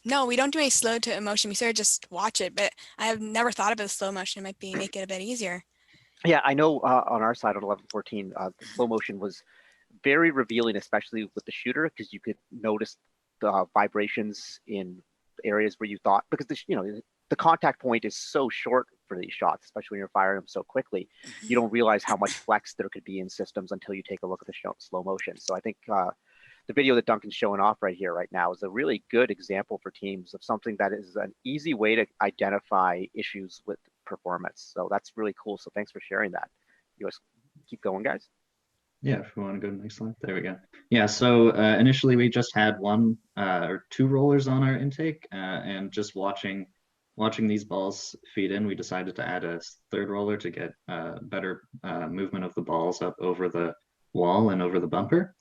no, we don't do any slow to motion. We sort of just watch it, but I have never thought about the slow motion. It might make it a bit easier. Yeah, I know on our side on 1114, the slow motion was very revealing, especially with the shooter, because you could notice the vibrations in areas where you thought, because the contact point is so short for these shots, especially when you're firing them so quickly, you don't realize how much flex there could be in systems until you take a look at the slow motion. So I think the video that Duncan's showing off right now is a really good example for teams of something that is an easy way to identify issues with performance. So that's really cool. So thanks for sharing that. You guys keep going, guys. Yeah, if we want to go to the next slide. There we go. Yeah, so initially we just had one or two rollers on our intake, and just watching these balls feed in, we decided to add a third roller to get better movement of the balls up over the wall and over the bumper.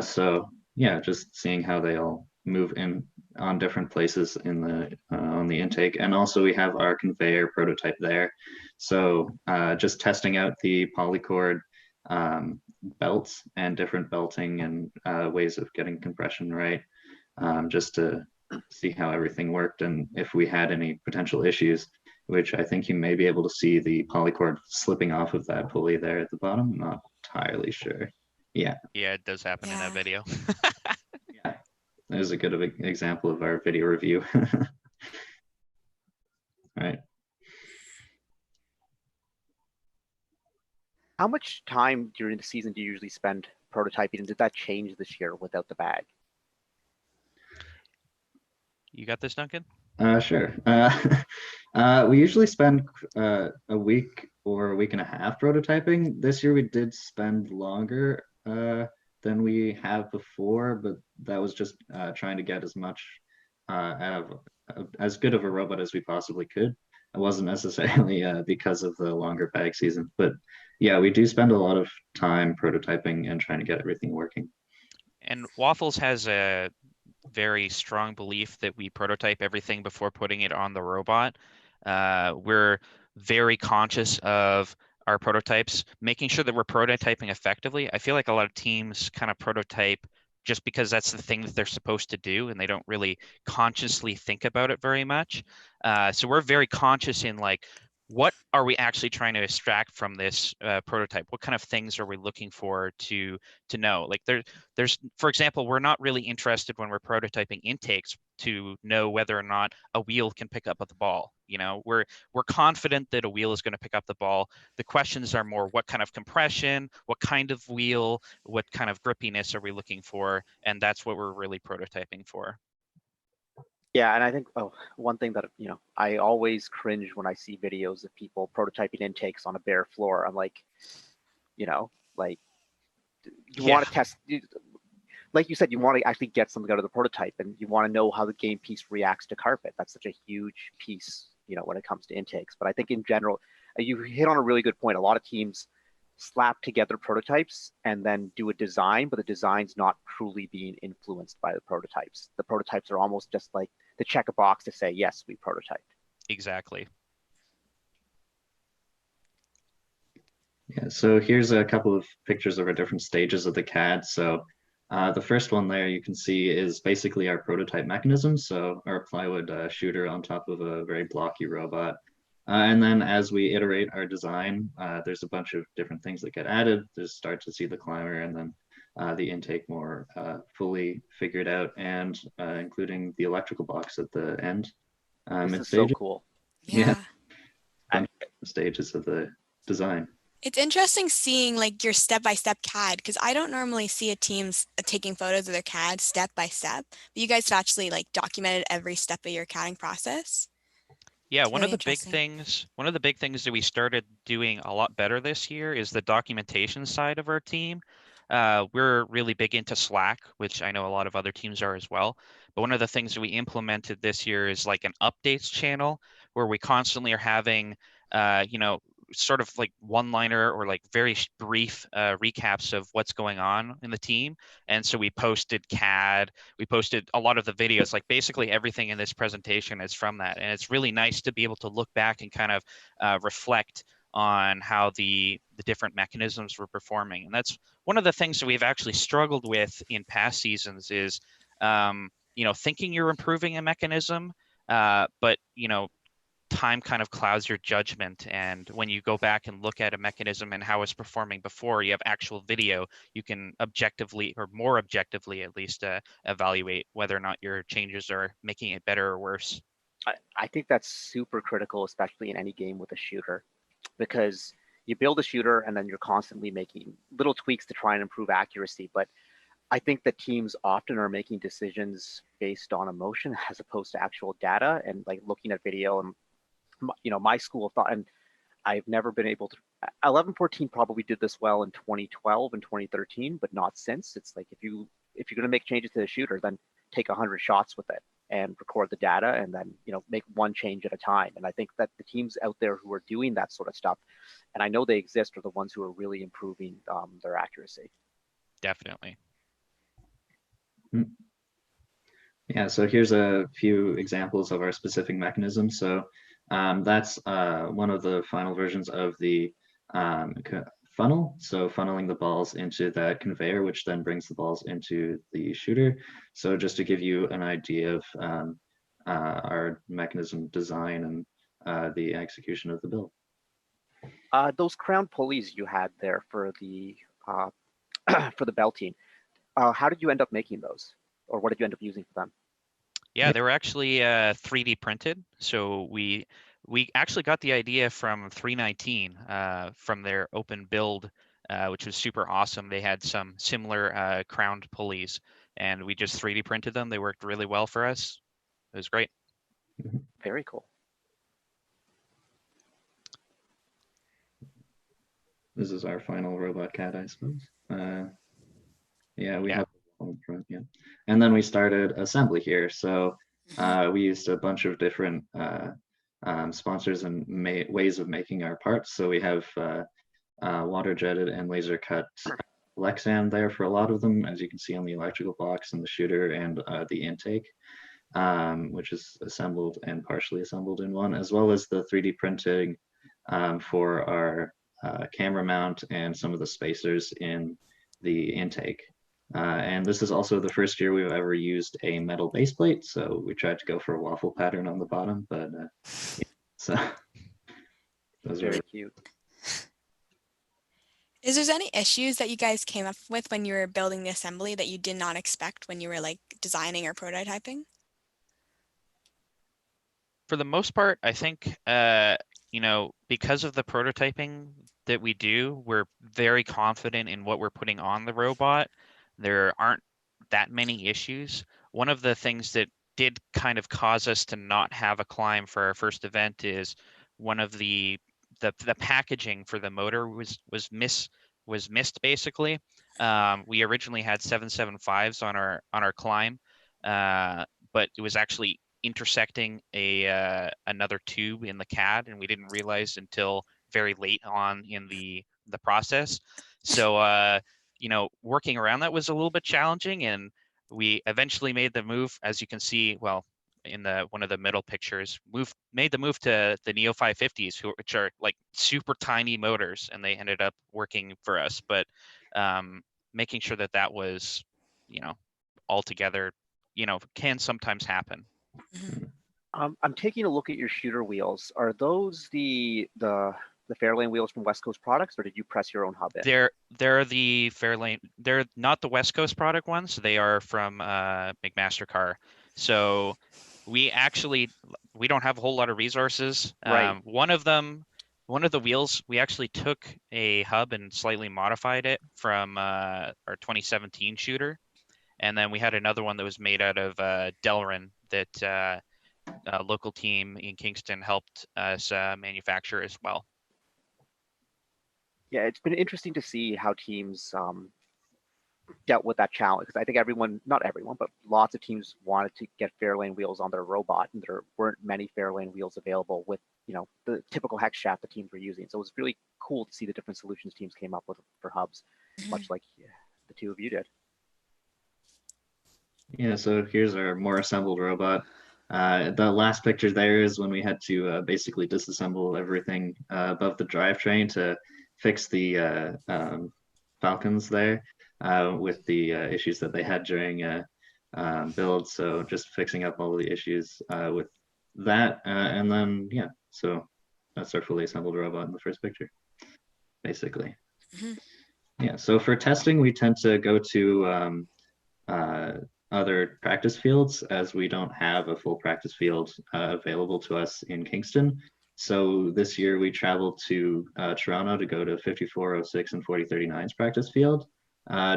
So yeah, just seeing how they all move in on different places in the on the intake. And also we have our conveyor prototype there. So just testing out the polycord belts and different belting and ways of getting compression right, just to see how everything worked and if we had any potential issues, which I think you may be able to see the polycord slipping off of that pulley there at the bottom. I'm not entirely sure. Yeah, it does happen in that video. Yeah, that is a good example of our video review. All right. How much time during the season do you usually spend prototyping, and did that change this year without the bag? You got this, Duncan? Sure. We usually spend a week or a week and a half prototyping. This year we did spend longer than we have before, but that was just trying to get as much as good of a robot as we possibly could. wasn't necessarily because of the longer bag season, but yeah, we do spend a lot of time prototyping and trying to get everything working. And Waffles has a very strong belief that we prototype everything before putting it on the robot. We're very conscious of our prototypes, making sure that we're prototyping effectively. I feel like a lot of teams kind of prototype just because that's the thing that they're supposed to do, and they don't really consciously think about it very much. So we're very conscious in like, what are we actually trying to extract from this prototype? What kind of things are we looking for to know? Like there's, for example, we're not really interested when we're prototyping intakes to know whether or not a wheel can pick up the ball. You know, we're confident that a wheel is going to pick up the ball. The questions are more, what kind of compression, what kind of wheel, what kind of grippiness are we looking for? And that's what we're really prototyping for. Yeah, and I think one thing that I always cringe when I see videos of people prototyping intakes on a bare floor. I'm like, like you want to test, like you said, you want to actually get something out of the prototype, and you want to know how the game piece reacts to carpet. That's such a huge piece, when it comes to intakes. But I think in general, you hit on a really good point. A lot of teams slap together prototypes and then do a design, but the design's not truly being influenced by the prototypes. The prototypes are almost just like to check a box to say, yes, we prototyped. Exactly. Yeah, so here's a couple of pictures of our different stages of the CAD. So the first one there you can see is basically our prototype mechanism. So our plywood shooter on top of a very blocky robot. And then as we iterate our design, there's a bunch of different things that get added. There's start to see the climber, and then the intake more fully figured out, and including the electrical box at the end. This is so cool. Yeah. Stages of the design. It's interesting seeing like your step-by-step CAD, because I don't normally see a team's taking photos of their CAD step by step, but you guys have actually like documented every step of your CADing process. Yeah, It's one really of the big things that we started doing a lot better this year is the documentation side of our team. We're really big into Slack, which I know a lot of other teams are as well. But one of the things that we implemented this year is like an updates channel where we constantly are having, sort of like one-liner or like very brief recaps of what's going on in the team. And so we posted CAD, we posted a lot of the videos, like basically everything in this presentation is from that. And it's really nice to be able to look back and kind of reflect on how the different mechanisms were performing. And that's one of the things that we've actually struggled with in past seasons is, thinking you're improving a mechanism, but, time kind of clouds your judgment. And when you go back and look at a mechanism and how it's performing before you have actual video, you can objectively, or more objectively at least, evaluate whether or not your changes are making it better or worse. I think that's super critical, especially in any game with a shooter, because you build a shooter and then you're constantly making little tweaks to try and improve accuracy. But I think that teams often are making decisions based on emotion as opposed to actual data, and like looking at video. And my school of thought, and I've never been able to. 11-14 probably did this well in 2012 and 2013, but not since. It's like if you're going to make changes to the shooter, then take 100 shots with it and record the data, and then make one change at a time. And I think that the teams out there who are doing that sort of stuff, and I know they exist, are the ones who are really improving their accuracy. Definitely. Yeah, so here's a few examples of our specific mechanisms. So that's one of the final versions of the funnel. So funneling the balls into that conveyor, which then brings the balls into the shooter. So just to give you an idea of our mechanism design and the execution of the build. Those crown pulleys you had there for the for the belting, how did you end up making those, or what did you end up using for them? Yeah, they were actually 3D printed. So we actually got the idea from 319 from their open build, which was super awesome. They had some similar crowned pulleys, and we just 3D printed them. They worked really well for us. It was great. Very cool. This is our final robot cat, I suppose. Yeah, we have on front, yeah. And then we started assembly here. So we used a bunch of different sponsors and ways of making our parts. So we have water jetted and laser cut Lexan there for a lot of them, as you can see on the electrical box and the shooter and the intake, which is assembled and partially assembled in one, as well as the 3D printing for our camera mount and some of the spacers in the intake. And this is also the first year we've ever used a metal base plate, so we tried to go for a waffle pattern on the bottom, but yeah, so those are Very cute. Is there any issues that you guys came up with when you were building the assembly that you did not expect when you were like designing or prototyping? For the most part, I think, you know, because of the prototyping that we do, we're very confident in what we're putting on the robot. There aren't that many issues. One of the things that did kind of cause us to not have a climb for our first event is one of the packaging for the motor was missed basically. We originally had 775s on our climb, but it was actually intersecting another tube in the CAD, and we didn't realize until very late on in the process. So you know, working around that was a little bit challenging, and we eventually made the move, as you can see, well, in one of the middle pictures, made the move to the Neo 550s, which are like super tiny motors, and they ended up working for us. But making sure that was, you know, all together, you know, can sometimes happen. I'm taking a look at your shooter wheels. Are those the Fairlane wheels from West Coast Products, or did you press your own hub in? They're the Fairlane. They're not the West Coast product ones. They are from McMaster Car. So we don't have a whole lot of resources. Right. One of the wheels, we actually took a hub and slightly modified it from our 2017 shooter, and then we had another one that was made out of Delrin that a local team in Kingston helped us manufacture as well. Yeah, it's been interesting to see how teams dealt with that challenge, because I think not everyone, but lots of teams wanted to get Fairlane wheels on their robot, and there weren't many Fairlane wheels available with, you know, the typical hex shaft the teams were using. So it was really cool to see the different solutions teams came up with for hubs, much like the two of you did. Yeah, so here's our more assembled robot. The last picture there is when we had to basically disassemble everything above the drivetrain to fix the Falcons there with the issues that they had during build. So just fixing up all the issues with that. And then, yeah, so that's our fully assembled robot in the first picture, basically. Yeah, so for testing, we tend to go to other practice fields, as we don't have a full practice field available to us in Kingston. So this year we traveled to Toronto to go to 5406 and 4039's practice field,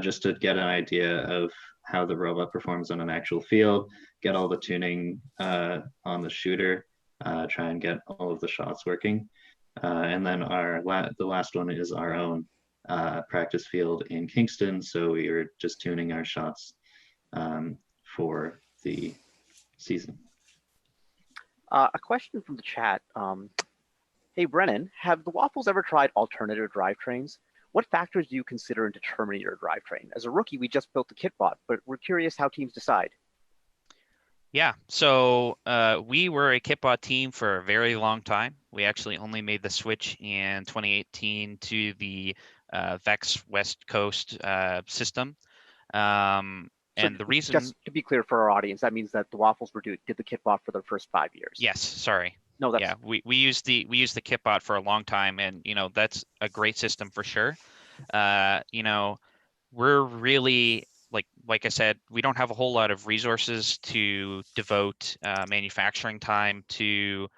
just to get an idea of how the robot performs on an actual field, get all the tuning on the shooter, try and get all of the shots working. And then the last one is our own practice field in Kingston. So we were just tuning our shots for the season. A question from the chat. Hey, Brennan, have the Waffles ever tried alternative drivetrains? What factors do you consider in determining your drivetrain? As a rookie, we just built the kitbot, but we're curious how teams decide. Yeah, so we were a kitbot team for a very long time. We actually only made the switch in 2018 to the VEX West Coast system. And the reason, just to be clear for our audience, that means that the Waffles did the kitbot for the first 5 years. Yes, sorry. No, that's... Yeah, we used the kitbot for a long time, and you know, that's a great system for sure. You know, we're really like I said, we don't have a whole lot of resources to devote manufacturing time to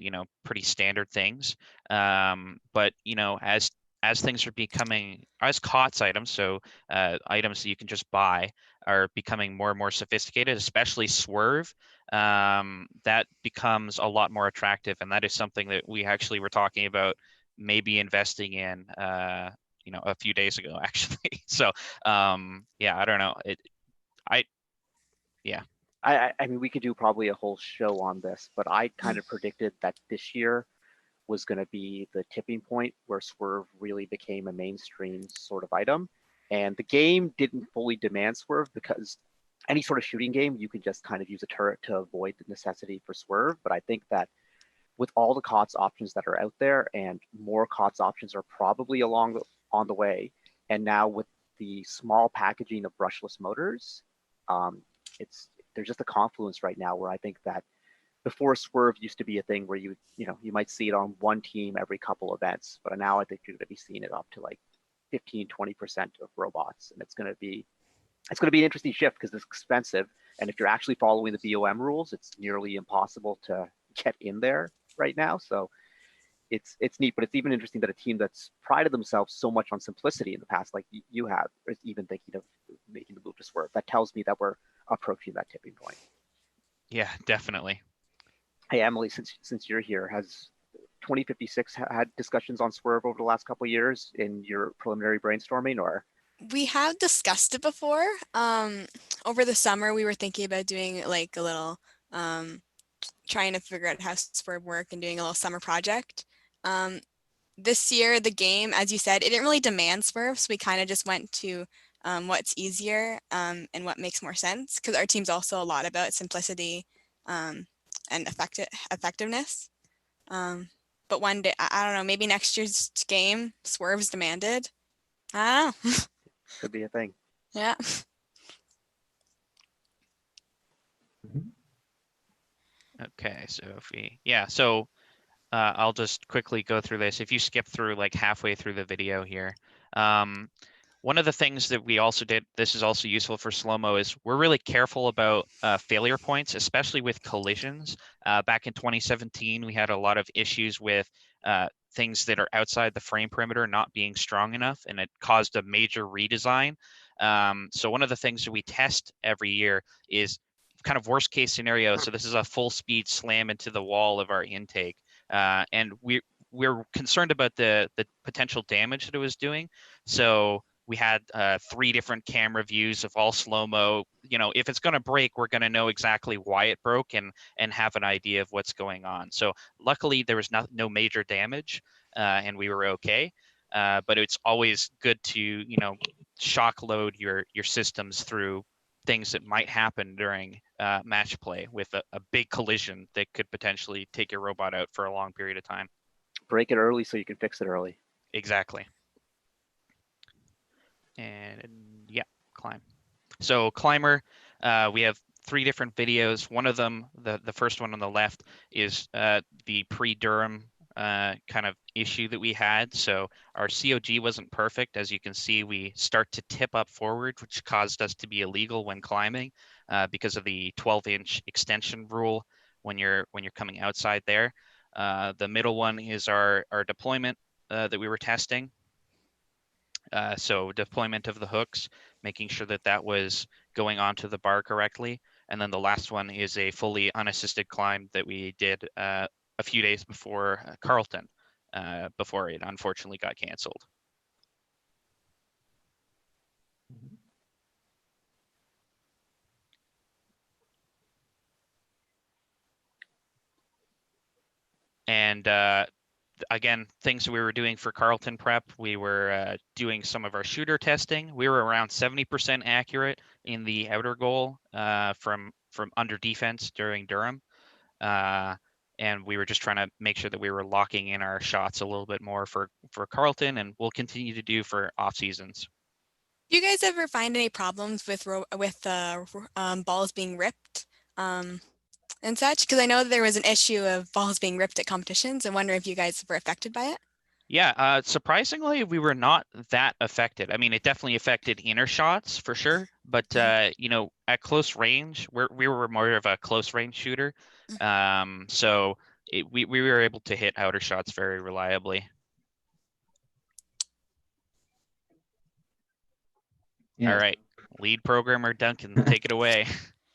you know, pretty standard things. But you know, as things are becoming, as COTS items, so items that you can just buy, are becoming more and more sophisticated, especially Swerve, that becomes a lot more attractive, and that is something that we actually were talking about maybe investing in you know, a few days ago actually. So yeah, I don't know, yeah. I mean, we could do probably a whole show on this, but I kind of predicted that this year was going to be the tipping point where Swerve really became a mainstream sort of item. And the game didn't fully demand Swerve because any sort of shooting game, you can just kind of use a turret to avoid the necessity for Swerve. But I think that with all the COTS options that are out there, and more COTS options are probably on the way, and now with the small packaging of brushless motors, it's there's just a confluence right now where I think that before Swerve used to be a thing where you might see it on one team every couple events, but now I think you're going to be seeing it up to like 15-20% of robots, and it's going to be an interesting shift because it's expensive, and if you're actually following the BOM rules, it's nearly impossible to get in there right now. So it's neat, but it's even interesting that a team that's prided themselves so much on simplicity in the past, like you have, is even thinking of making the move to Swerve. That tells me that we're approaching that tipping point. Yeah, definitely. Hey, Emily, since you're here, has 2056 had discussions on Swerve over the last couple of years in your preliminary brainstorming, or? We have discussed it before. Over the summer, we were thinking about doing like a little, trying to figure out how Swerve work and doing a little summer project. This year, the game, as you said, it didn't really demand Swerve, so we kind of just went to what's easier and what makes more sense, because our team's also a lot about simplicity and effectiveness. But one day, I don't know, maybe next year's game, Swerve's demanded. I don't know. Could be a thing. Yeah. Okay, so I'll just quickly go through this. If you skip through like halfway through the video here, one of the things that we also did, this is also useful for slow-mo, is we're really careful about failure points, especially with collisions. Back in 2017, we had a lot of issues with things that are outside the frame perimeter not being strong enough, and it caused a major redesign. So one of the things that we test every year is kind of worst case scenario. So this is a full speed slam into the wall of our intake. And we're concerned about the potential damage that it was doing. So we had 3 different camera views of all slow-mo. If it's going to break, we're going to know exactly why it broke and have an idea of what's going on. So luckily there was no major damage and we were okay. But it's always good to, shock load your systems through things that might happen during match play with a big collision that could potentially take your robot out for a long period of time. Break it early so you can fix it early. Exactly. And yeah, climb. So climber, we have 3 different videos. One of them, the first one on the left, is the pre-Durham kind of issue that we had. So our COG wasn't perfect. As you can see, we start to tip up forward, which caused us to be illegal when climbing because of the 12-inch extension rule when you're coming outside there. The middle one is our deployment that we were testing. So deployment of the hooks, making sure that was going onto the bar correctly. And then the last one is a fully unassisted climb that we did a few days before Carleton, before it unfortunately got canceled. And again, things we were doing for Carleton prep, we were doing some of our shooter testing. We were around 70% accurate in the outer goal from under defense during Durham. And we were just trying to make sure that we were locking in our shots a little bit more for Carleton, and we'll continue to do for off seasons. Do you guys ever find any problems with balls being ripped and such? Because I know there was an issue of balls being ripped at competitions. I wonder if you guys were affected by it. Yeah, surprisingly, we were not that affected. I mean, it definitely affected inner shots for sure, but at close range, we were more of a close range shooter, so we were able to hit outer shots very reliably. Yeah. All right, lead programmer Duncan, take it away.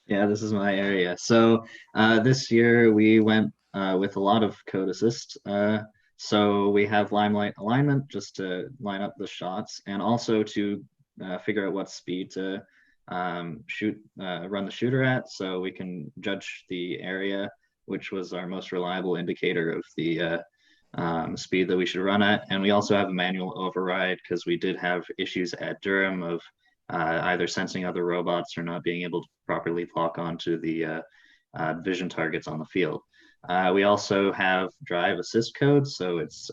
Yeah, this is my area. So this year we went with a lot of code assist. So we have limelight alignment just to line up the shots, and also to figure out what speed to run the shooter at, so we can judge the area, which was our most reliable indicator of the speed that we should run at. And we also have a manual override because we did have issues at Durham of either sensing other robots or not being able to properly lock onto the vision targets on the field. We also have drive assist code, so it's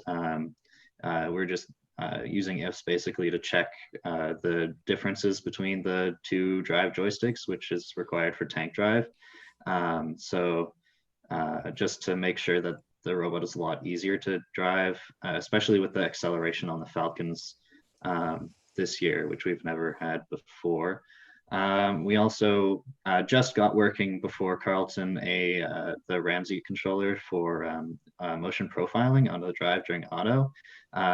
we're just using ifs basically to check the differences between the two drive joysticks, which is required for tank drive. Just to make sure that the robot is a lot easier to drive, especially with the acceleration on the Falcons this year, which we've never had before. We also just got working before Carlton the Ramsey controller for motion profiling on the drive during auto.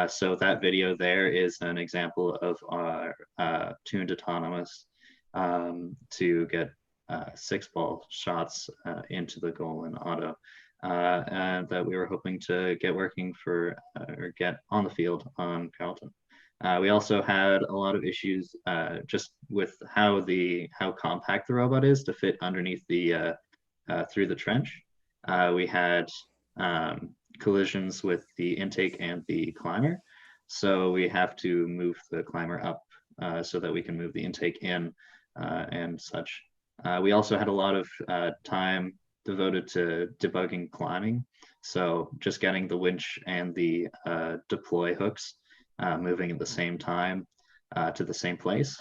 So that video there is an example of our tuned autonomous to get 6-ball shots into the goal in auto, and that we were hoping to get working for or get on the field on Carlton. We also had a lot of issues just with how compact the robot is to fit underneath the through the trench. We had collisions with the intake and the climber, so we have to move the climber up so that we can move the intake in and such. We also had a lot of time devoted to debugging climbing, so just getting the winch and the deploy hooks moving at the same time to the same place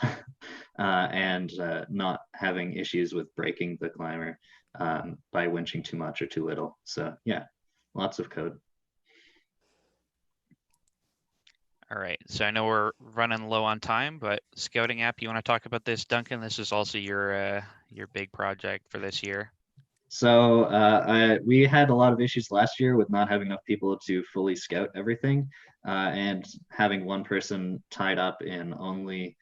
and not having issues with breaking the climber by winching too much or too little. So yeah, lots of code. All right, so I know we're running low on time, but scouting app, you want to talk about this, Duncan? This is also your big project for this year. So we had a lot of issues last year with not having enough people to fully scout everything, and having one person tied up in only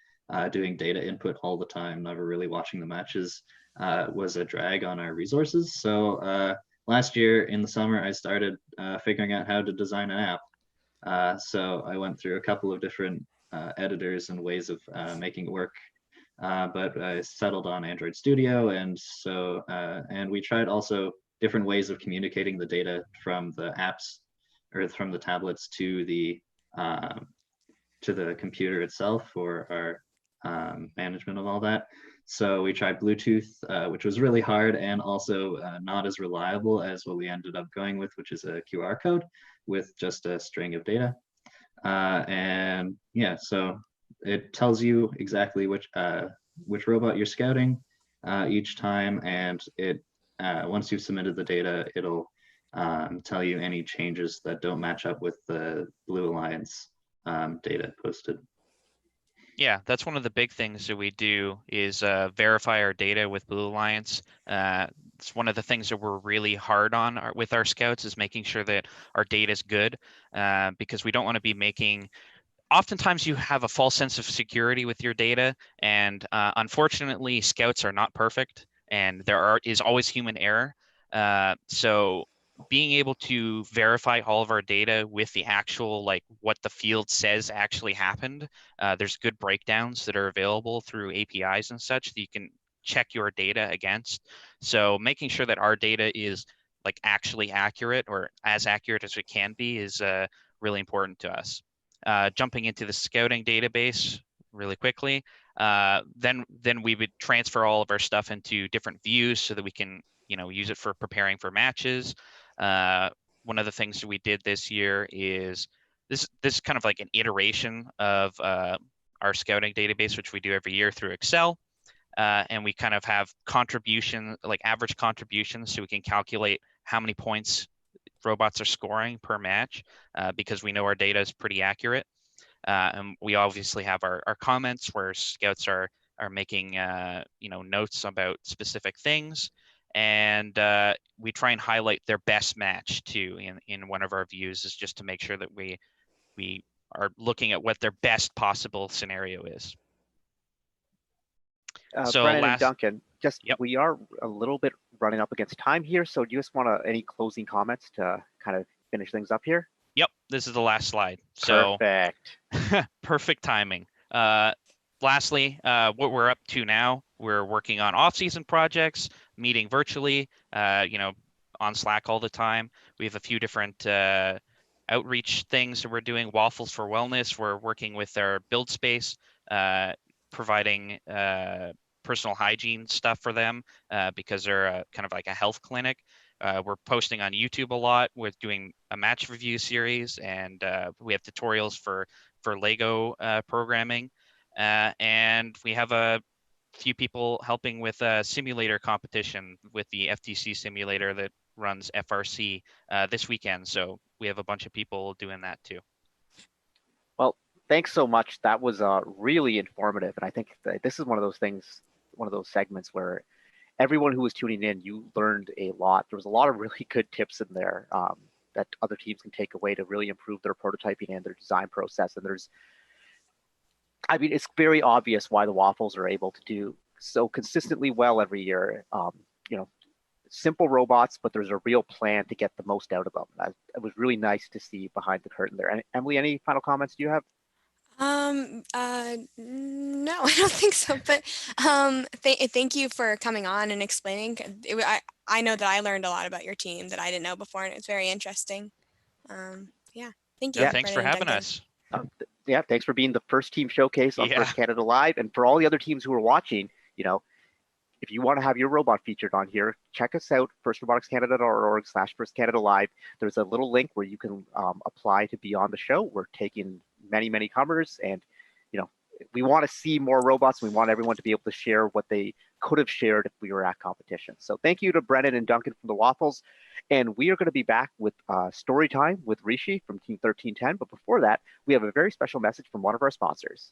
doing data input all the time, never really watching the matches, was a drag on our resources. So last year in the summer, I started figuring out how to design an app. So I went through a couple of different editors and ways of making it work. But I settled on Android Studio, and so and we tried also different ways of communicating the data from the apps or from the tablets to the computer itself for our management of all that. So we tried Bluetooth, which was really hard and also not as reliable as what we ended up going with, which is a QR code with just a string of data. And yeah, so it tells you exactly which robot you're scouting each time, and it once you've submitted the data, it'll tell you any changes that don't match up with the Blue Alliance data posted. Yeah, that's one of the big things that we do is verify our data with Blue Alliance. It's one of the things that we're really hard on with our scouts is making sure that our data is good, because we don't want to be making. Oftentimes you have a false sense of security with your data, and unfortunately scouts are not perfect, and there is always human error. So being able to verify all of our data with the actual, like what the field says actually happened, there's good breakdowns that are available through APIs and such that you can check your data against. So making sure that our data is like actually accurate or as accurate as it can be is really important to us. Jumping into the scouting database really quickly, then we would transfer all of our stuff into different views so that we can, use it for preparing for matches. One of the things that we did this year is this is kind of like an iteration of our scouting database, which we do every year through Excel. And we kind of have average contributions, so we can calculate how many points robots are scoring per match, because we know our data is pretty accurate. And we obviously have our comments where scouts are making notes about specific things, and we try and highlight their best match too in one of our views, is just to make sure that we are looking at what their best possible scenario is. So Brennan and Duncan, Yep. We are a little bit running up against time here, so do you just want any closing comments to kind of finish things up here? Yep, this is the last slide. So Perfect. perfect timing. lastly, what we're up to now, we're working on off-season projects, meeting virtually, on Slack all the time. We have a few different outreach things that we're doing. Waffles for Wellness. We're working with our build space, providing personal hygiene stuff for them because they're kind of like a health clinic. We're posting on YouTube a lot. We're doing a match review series, and we have tutorials for Lego programming. And we have a few people helping with a simulator competition with the FTC simulator that runs FRC this weekend. So we have a bunch of people doing that too. Well, thanks so much. That was really informative. And I think that this is one of those things, one of those segments where everyone who was tuning in, you learned a lot. There was a lot of really good tips in there that other teams can take away to really improve their prototyping and their design process. And it's very obvious why the Waffles are able to do so consistently well every year. Simple robots, but there's a real plan to get the most out of them. It was really nice to see behind the curtain there. And Emily, any final comments do you have? No, I don't think so. But thank you for coming on and explaining. I know that I learned a lot about your team that I didn't know before, and it's very interesting. Thank you. Yeah, thanks for Brennan and having Duncan. us. Thanks for being the first team showcase on Yeah. First Canada Live. And for all the other teams who are watching, if you want to have your robot featured on here, check us out, firstroboticscanada.org/firstcanadalive. There's a little link where you can apply to be on the show. We're taking many, many comers, and we want to see more robots. We want everyone to be able to share what they could have shared if we were at competition. So thank you to Brennan and Duncan from the Waffles. And we are going to be back with story time with Rishi from Team 1310. But before that, we have a very special message from one of our sponsors.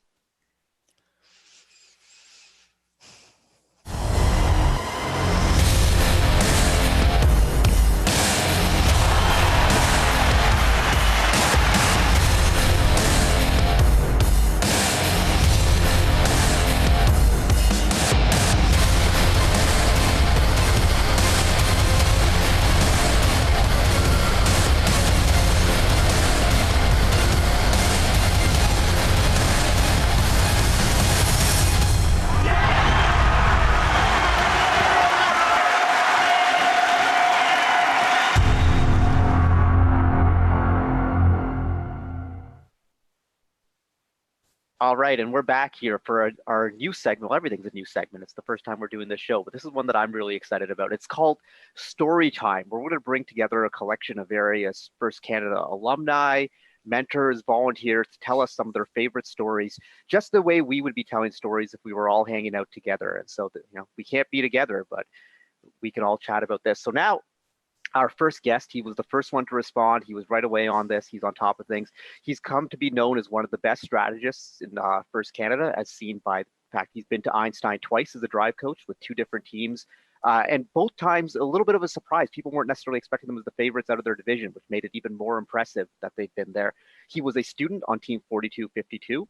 All right, and we're back here for our new segment. Well, everything's a new segment. It's the first time we're doing this show, but this is one that I'm really excited about. It's called Story Time, where we're going to bring together a collection of various First Canada alumni, mentors, volunteers to tell us some of their favorite stories, just the way we would be telling stories if we were all hanging out together. And so, we can't be together, but we can all chat about this. So now, our first guest, he was the first one to respond. He was right away on this. He's on top of things. He's come to be known as one of the best strategists in First Canada, as seen by the fact he's been to Einstein twice as a drive coach with 2 different teams. And both times, a little bit of a surprise. People weren't necessarily expecting them as the favorites out of their division, which made it even more impressive that they've been there. He was a student on Team 4252,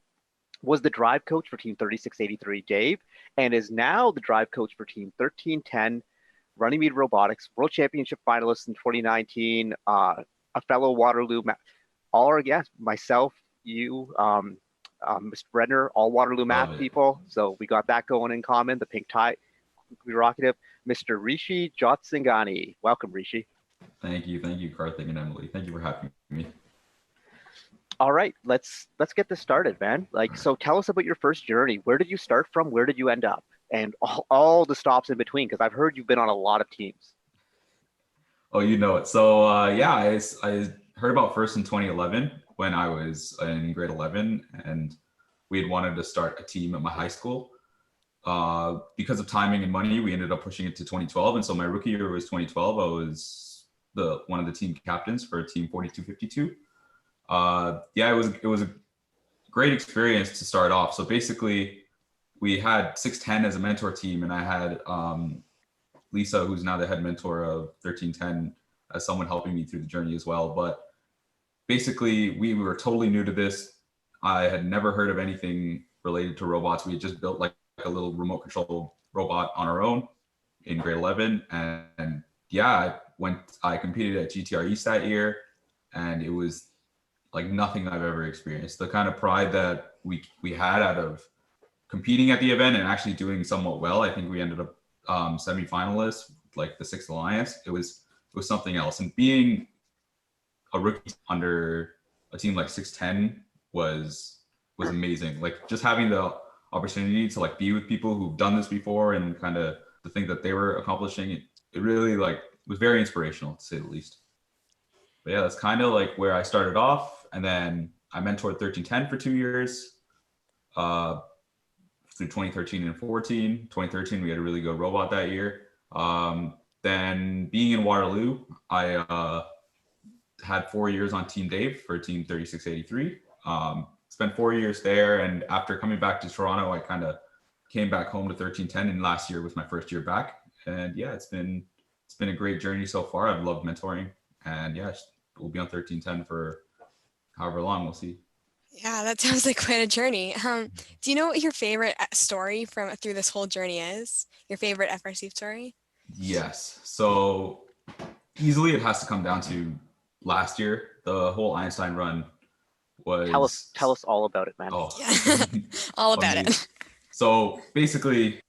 was the drive coach for Team 3683, Dave, and is now the drive coach for Team 1310, Runnymede Robotics, World Championship finalist in 2019, a fellow Waterloo, all our guests, myself, you, Mr. Breadner, all Waterloo math people. So we got that going in common, the pink tie, prerogative. Mr. Rishi Jotsinghani. Welcome, Rishi. Thank you, Karthik and Emily. Thank you for having me. All right, let's get this started, man. So tell us about your first journey. Where did you start from? Where did you end up? And all the stops in between, because I've heard you've been on a lot of teams. Oh, you know it. So I heard about FIRST in 2011 when I was in grade 11, and we had wanted to start a team at my high school. Because of timing and money, we ended up pushing it to 2012. And so my rookie year was 2012. I was one of the team captains for Team 4252. It was a great experience to start off. So basically, we had 610 as a mentor team, and I had Lisa, who's now the head mentor of 1310, as someone helping me through the journey as well. But basically, we were totally new to this. I had never heard of anything related to robots. We had just built like a little remote control robot on our own in grade 11. And I competed at GTR East that year, and it was like nothing I've ever experienced. The kind of pride that we had out of competing at the event and actually doing somewhat well. I think we ended up semi-finalists, like the 6th Alliance. It was something else. And being a rookie under a team like 610 was amazing. Like just having the opportunity to like be with people who've done this before and kind of the thing that they were accomplishing, it really like was very inspirational, to say the least. But yeah, that's kind of like where I started off. And then I mentored 1310 for 2 years. Through 2013 and 14. 2013, we had a really good robot that year. Then being in Waterloo, I had 4 years on Team Dave for Team 3683. Spent 4 years there, and after coming back to Toronto, I kind of came back home to 1310, and last year was my first year back. And yeah, it's been a great journey so far. I've loved mentoring, and yeah, we'll be on 1310 for however long, we'll see. Yeah, that sounds like quite a journey. Do you know what your favorite story through this whole journey is? Your favorite FRC story? Yes. So easily it has to come down to last year. The whole Einstein run was... Tell us all about it, man. Oh, Yeah. All about it. So basically,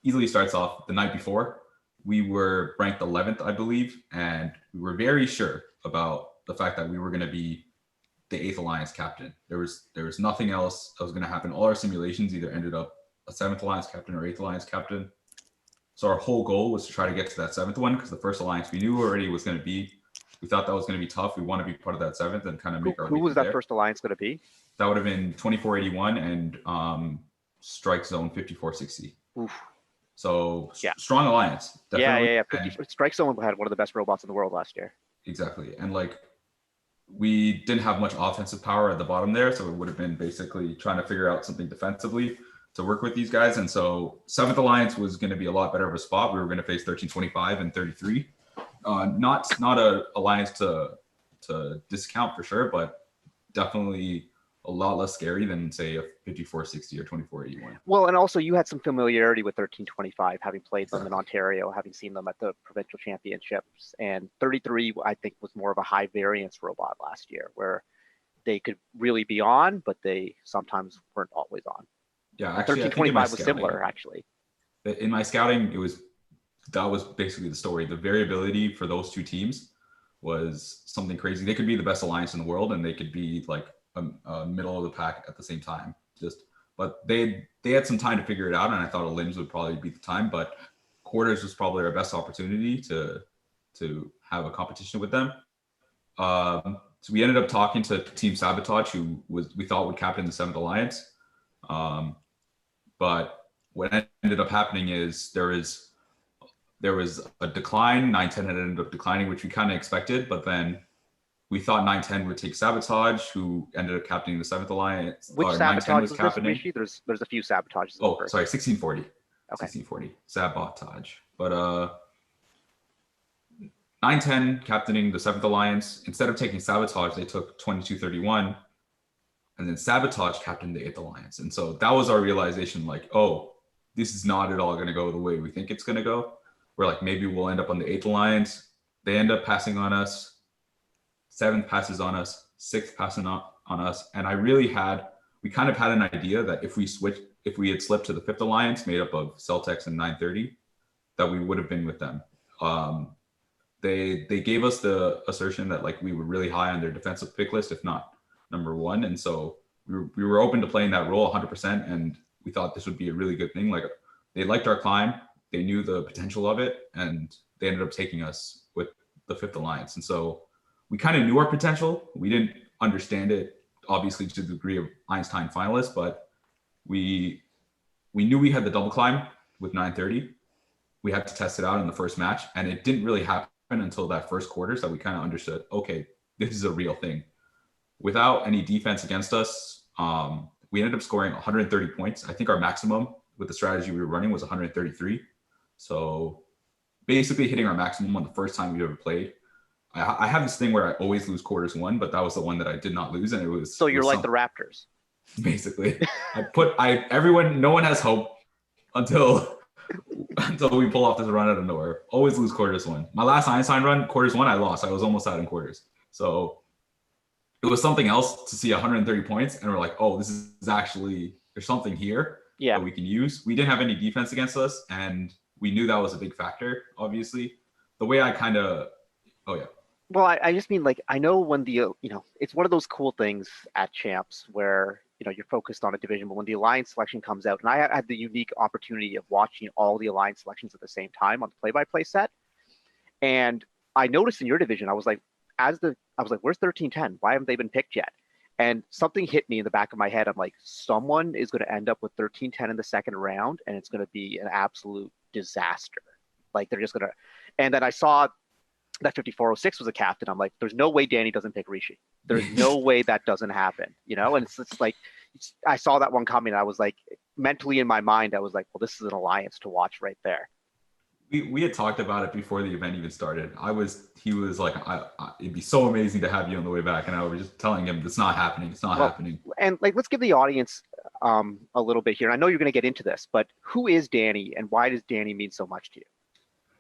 easily starts off the night before. We were ranked 11th, I believe, and we were very sure about the fact that we were going to be the 8th Alliance captain. There was nothing else that was going to happen. All our simulations either ended up a 7th Alliance captain or 8th Alliance captain. So our whole goal was to try to get to that 7th one, because the 1st Alliance we knew already was going to be. We thought that was going to be tough. We want to be part of that 7th and kind of make our way. Who was that there. 1st Alliance going to be? That would have been 2481 and Strike Zone 5460. Oof. So strong alliance. Definitely. Yeah. Strike Zone had one of the best robots in the world last year. Exactly. And like, we didn't have much offensive power at the bottom there, so it would have been basically trying to figure out something defensively to work with these guys. And so 7th Alliance was going to be a lot better of a spot. We were going to face 1325 and 33. Not a alliance to discount for sure, but definitely a lot less scary than say a 5460 or 2481. Well, and also you had some familiarity with 1325, having played them in Ontario, having seen them at the provincial championships, and 33 I think was more of a high variance robot last year, where they could really be on, but they sometimes weren't always on. Yeah, actually, 1325 was similar actually. In my scouting, that was basically the story. The variability for those two teams was something crazy. They could be the best alliance in the world, and they could be like a middle of the pack at the same time. But they had some time to figure it out, and I thought a limbs would probably be the time. But quarters was probably our best opportunity to have a competition with them. So we ended up talking to Team Sabotage, who we thought would captain the 7th Alliance. But what ended up happening is there was a decline. 910 had ended up declining, which we kind of expected, but then we thought 910 would take Sabotage, who ended up captaining the 7th Alliance. Which Sabotage was this, Rishi? There's a few Sabotages. Oh, sorry, 1640. Okay. 1640. Sabotage. But 910 captaining the 7th Alliance. Instead of taking Sabotage, they took 2231, and then Sabotage captained the 8th Alliance. And so that was our realization, like, oh, this is not at all going to go the way we think it's going to go. We're like, maybe we'll end up on the 8th Alliance. They end up passing on us. 7th passes on us, 6th passing on us. And we kind of had an idea that if we had slipped to the 5th Alliance made up of Celtex and 930, that we would have been with them. They gave us the assertion that like we were really high on their defensive pick list, if not number 1. And so we were open to playing that role 100%. And we thought this would be a really good thing. Like, they liked our climb. They knew the potential of it, and they ended up taking us with the 5th Alliance. And so we kind of knew our potential. We didn't understand it, obviously, to the degree of Einstein finalists, but we knew we had the double climb with 930. We had to test it out in the first match, and it didn't really happen until that first quarter. So we kind of understood, okay, this is a real thing. Without any defense against us, we ended up scoring 130 points. I think our maximum with the strategy we were running was 133. So basically hitting our maximum on the first time we've ever played. I have this thing where I always lose quarters 1, but that was the one that I did not lose. And it was... So you're like the Raptors. Basically. No one has hope until we pull off this run out of nowhere. Always lose quarters 1. My last Einstein run, quarters 1, I lost. I was almost out in quarters. So it was something else to see 130 points, and we're like, oh, this is actually, there's something here that we can use. We didn't have any defense against us, and we knew that was a big factor, obviously. The way I kind of, Well, I just mean, like, I know when the, it's one of those cool things at Champs where, you're focused on a division, but when the Alliance selection comes out, and I had the unique opportunity of watching all the Alliance selections at the same time on the play-by-play set. And I noticed in your division, I was like, where's 1310? Why haven't they been picked yet? And something hit me in the back of my head. I'm like, someone is going to end up with 1310 in the second round, and it's going to be an absolute disaster. Like, they're just going to, and then I saw that 5406 was a captain. I'm like, there's no way Danny doesn't pick Rishi. There's no way that doesn't happen, And it's like, I saw that one coming. I was like, mentally in my mind, I was like, well, this is an alliance to watch right there. We had talked about it before the event even started. He was like, it'd be so amazing to have you on the way back. And I was just telling him, it's not happening. It's not happening. And like, let's give the audience a little bit here. I know you're going to get into this, but who is Danny and why does Danny mean so much to you?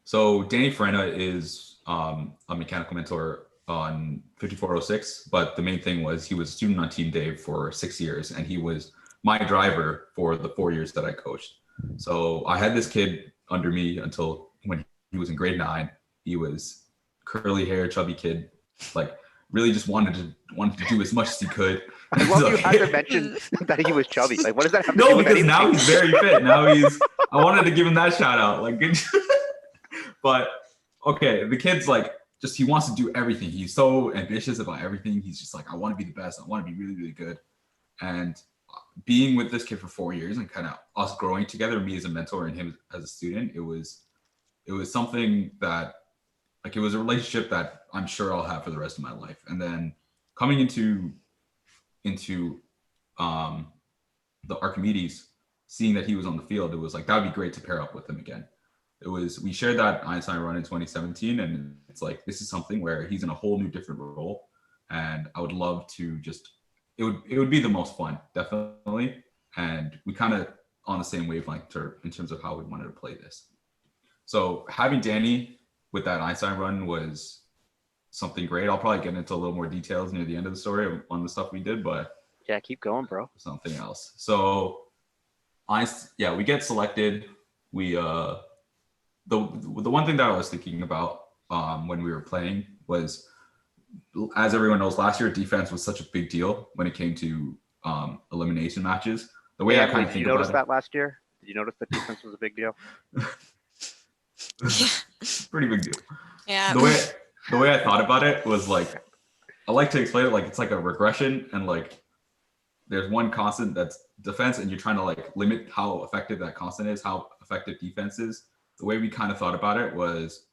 So Danny Farina is a mechanical mentor on 5406, but the main thing was he was a student on Team Dave for 6 years, and he was my driver for the 4 years that I coached. So I had this kid under me until when he was in grade 9. He was curly hair, chubby kid, like really just wanted to do as much as he could. I love you haven't mentioned that he was chubby. Like, what does that have to do with anything? Now he's very fit. I wanted to give him that shout out. Like, good. But okay, the kid's like, he wants to do everything. He's so ambitious about everything. He's just like, I want to be the best. I want to be really, really good. And being with this kid for 4 years and kind of us growing together, me as a mentor and him as a student, it was something that, like, it was a relationship that I'm sure I'll have for the rest of my life. And then coming into the Archimedes, seeing that he was on the field, it was like, that would be great to pair up with him again. We shared that Einstein run in 2017, and it's like, this is something where he's in a whole new different role, and I would love to it would be the most fun, definitely. And we kind of on the same wavelength in terms of how we wanted to play this. So having Danny with that Einstein run was something great. I'll probably get into a little more details near the end of the story on the stuff we did, but yeah, keep going, bro. Something else. So we get selected. We the one thing that I was thinking about when we were playing was, as everyone knows, last year defense was such a big deal when it came to elimination matches. The way I kind of think about it. Did you notice that last year? Did you notice that defense was a big deal? Pretty big deal. Yeah. The way I thought about it was like, I like to explain it like it's like a regression, and like there's one constant that's defense, and you're trying to like limit how effective that constant is, how effective defense is. The way we kind of thought about it was,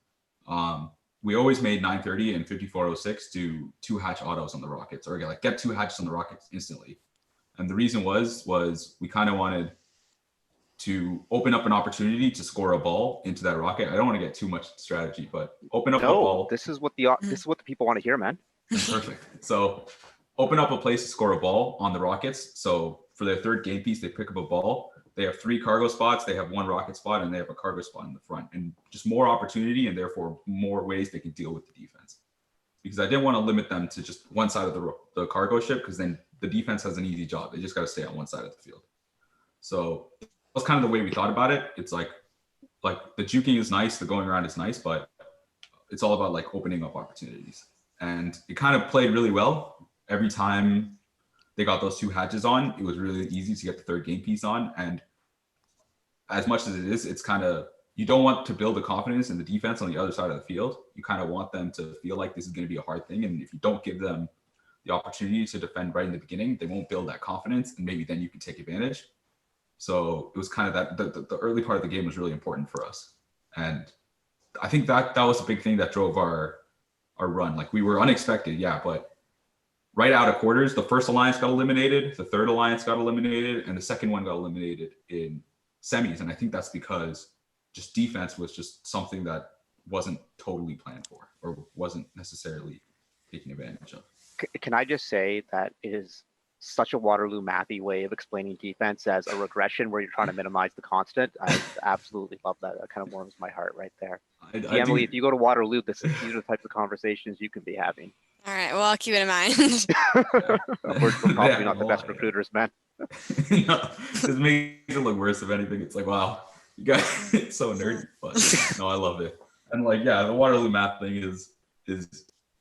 we always made 930 and 5406 do 2 hatch autos on the Rockets, or like get 2 hatches on the Rockets instantly. And the reason was we kind of wanted to open up an opportunity to score a ball into that rocket. I don't want to get too much strategy, but open up a ball. This is what the people want to hear, man. Perfect. So open up a place to score a ball on the Rockets. So for their third game piece, they pick up a ball. They have 3 cargo spots. They have 1 rocket spot, and they have a cargo spot in the front, and just more opportunity, and therefore more ways they can deal with the defense. Because I didn't want to limit them to just one side of the cargo ship, because then the defense has an easy job. They just got to stay on one side of the field. So that was kind of the way we thought about it. It's like the juking is nice, the going around is nice, but it's all about like opening up opportunities. And it kind of played really well. Every time they got those 2 hatches on, it was really easy to get the third game piece on. And as much as it is, it's kind of, you don't want to build the confidence in the defense on the other side of the field. You kind of want them to feel like this is going to be a hard thing. And if you don't give them the opportunity to defend right in the beginning, they won't build that confidence, and maybe then you can take advantage. So it was kind of that the early part of the game was really important for us. And I think that was a big thing that drove our run. Like, we were unexpected, yeah, but right out of quarters, the first alliance got eliminated, the third alliance got eliminated, and the second one got eliminated in semis. And I think that's because just defense was just something that wasn't totally planned for, or wasn't necessarily taken advantage of. Can I just say that it is such a Waterloo mathy way of explaining defense as a regression where you're trying to minimize the constant. I absolutely love that. That kind of warms my heart right there. Emily, if you go to Waterloo, these are the types of conversations you can be having. All right. Well, I'll keep it in mind. We're probably Yeah, not the no best lie. recruiters, man. No, this makes it look worse. If anything, it's like, wow, you guys, it's so nerdy. But no, I love it. And like, yeah, the Waterloo math thing is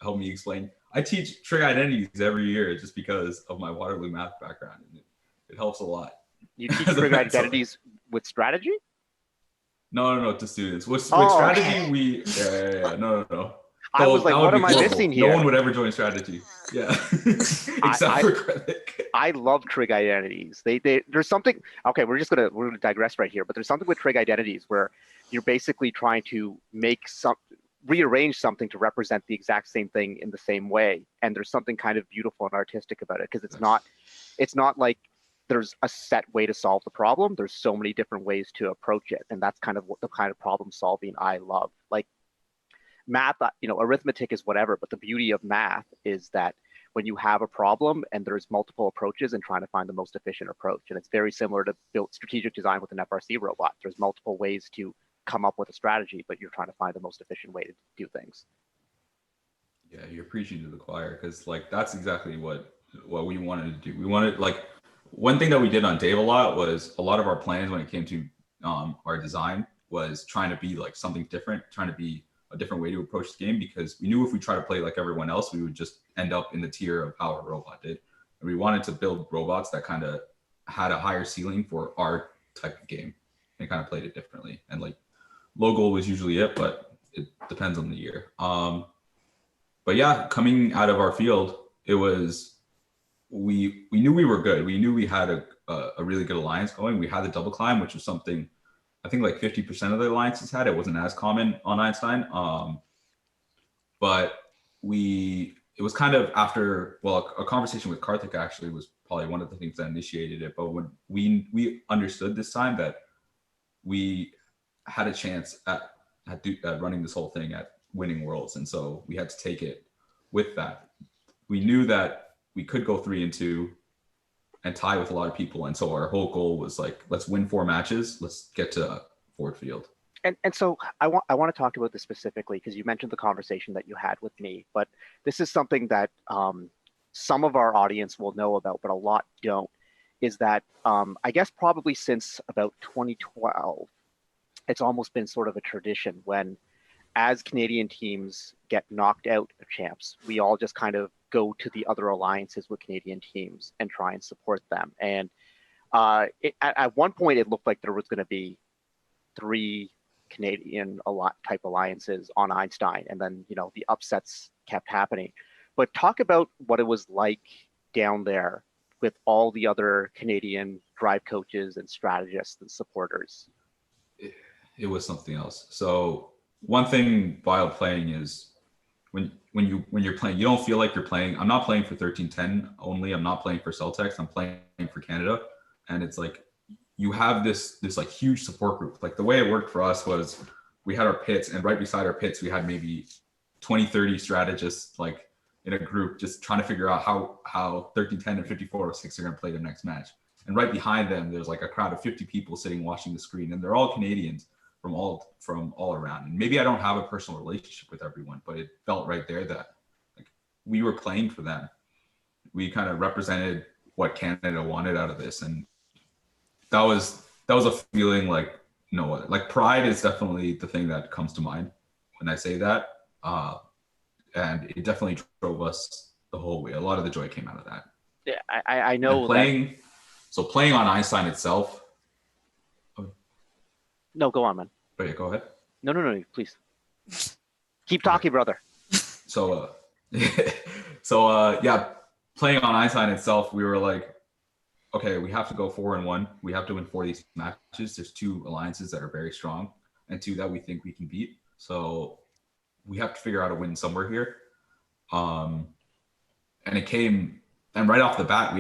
help me explain. I teach trig identities every year just because of my Waterloo math background, and it helps a lot. You teach trig identities with strategy? No, to students. With Oh, strategy, okay. no. I was like, that what would am be I horrible. missing here? No one would ever join strategy. Yeah, except for Karthik. I love trig identities. There's something. Okay, we're gonna digress right here, but there's something with trig identities where you're basically trying to rearrange something to represent the exact same thing in the same way, and there's something kind of beautiful and artistic about it because it's not like there's a set way to solve the problem. There's so many different ways to approach it, and that's kind of what the kind of problem solving I love. Like math, arithmetic is whatever, but the beauty of math is that when you have a problem and there's multiple approaches and trying to find the most efficient approach. And it's very similar to build strategic design with an FRC robot. There's multiple ways to come up with a strategy, but you're trying to find the most efficient way to do things. Yeah, you're preaching to the choir because like that's exactly what we wanted to do. We wanted like one thing that we did on Dave a lot was a lot of our plans when it came to our design was trying to be like something different, trying to be a different way to approach the game because we knew if we try to play like everyone else, we would just end up in the tier of how a robot did. And we wanted to build robots that kind of had a higher ceiling for our type of game and kind of played it differently. And like low goal was usually it, but it depends on the year. But yeah, coming out of our field, it was we knew we were good. We knew we had a really good alliance going. We had the double climb, which was something I think like 50% of the alliances had. It wasn't as common on Einstein. But it was kind of after, well, a conversation with Karthik actually was probably one of the things that initiated it. But when we understood this time that we had a chance at running this whole thing at winning worlds. And so we had to take it with that. We knew that we could go 3-2 and tie with a lot of people. And so our whole goal was like, let's win 4 matches. Let's get to Ford Field. And so I want to talk about this specifically because you mentioned the conversation that you had with me, but this is something that some of our audience will know about, but a lot don't, is that I guess probably since about 2012, it's almost been sort of a tradition when as Canadian teams get knocked out of champs, we all just kind of go to the other alliances with Canadian teams and try and support them. And at one point, it looked like there was going to be 3 Canadian type alliances on Einstein, and then the upsets kept happening. But talk about what it was like down there with all the other Canadian drive coaches and strategists and supporters. It was something else. So one thing while playing is when you're playing, you don't feel like you're playing. I'm not playing for 1310 only. I'm not playing for Celtex. I'm playing for Canada, and it's like you have this like huge support group. Like the way it worked for us was we had our pits, and right beside our pits we had maybe 20-30 strategists like in a group just trying to figure out how 1310 and 5406 are going to play their next match. And right behind them there's like a crowd of 50 people sitting watching the screen, and they're all Canadians from all around. And maybe I don't have a personal relationship with everyone, but it felt right there that like we were playing for them. We kind of represented what Canada wanted out of this, and that was a feeling like no other. Like pride is definitely the thing that comes to mind when I say that, and it definitely drove us the whole way. A lot of the joy came out of that. Yeah, I know. Playing on Einstein itself. No, go on, man. Oh yeah, go ahead. No, please. Keep talking, brother. So yeah, playing on Einstein itself, we were like, okay, we have to go 4-1. We have to win 4 of these matches. There's 2 alliances that are very strong and 2 that we think we can beat. So we have to figure out a win somewhere here. And it came, and right off the bat,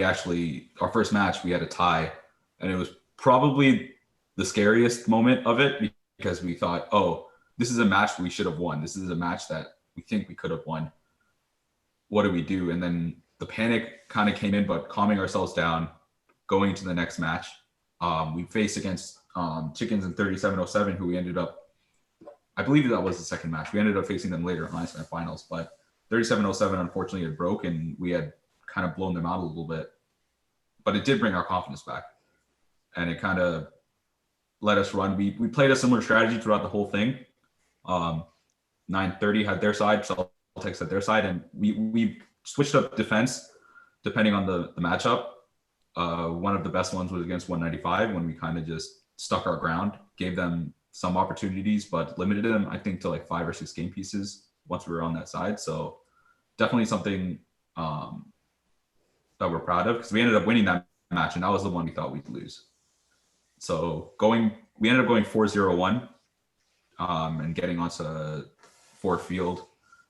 our first match, we had a tie, and it was probably the scariest moment of it because we thought, oh, this is a match we should have won. This is a match that we think we could have won. What do we do? And then the panic kind of came in, but calming ourselves down, going into the next match. We faced against Chickens in 3707, who we ended up, I believe that was the second match. We ended up facing them later in Einstein finals, but 3707 unfortunately it broke and we had kind of blown them out a little bit, but it did bring our confidence back and it kind of let us run. We played a similar strategy throughout the whole thing. 930 had their side, Celtics had their side, and we switched up defense depending on the matchup. One of the best ones was against 195 when we kind of just stuck our ground, gave them some opportunities, but limited them, I think, to like 5 or 6 game pieces once we were on that side. So definitely something that we're proud of because we ended up winning that match, and that was the one we thought we'd lose. So we ended up going 4-0-1 and getting onto Ford Field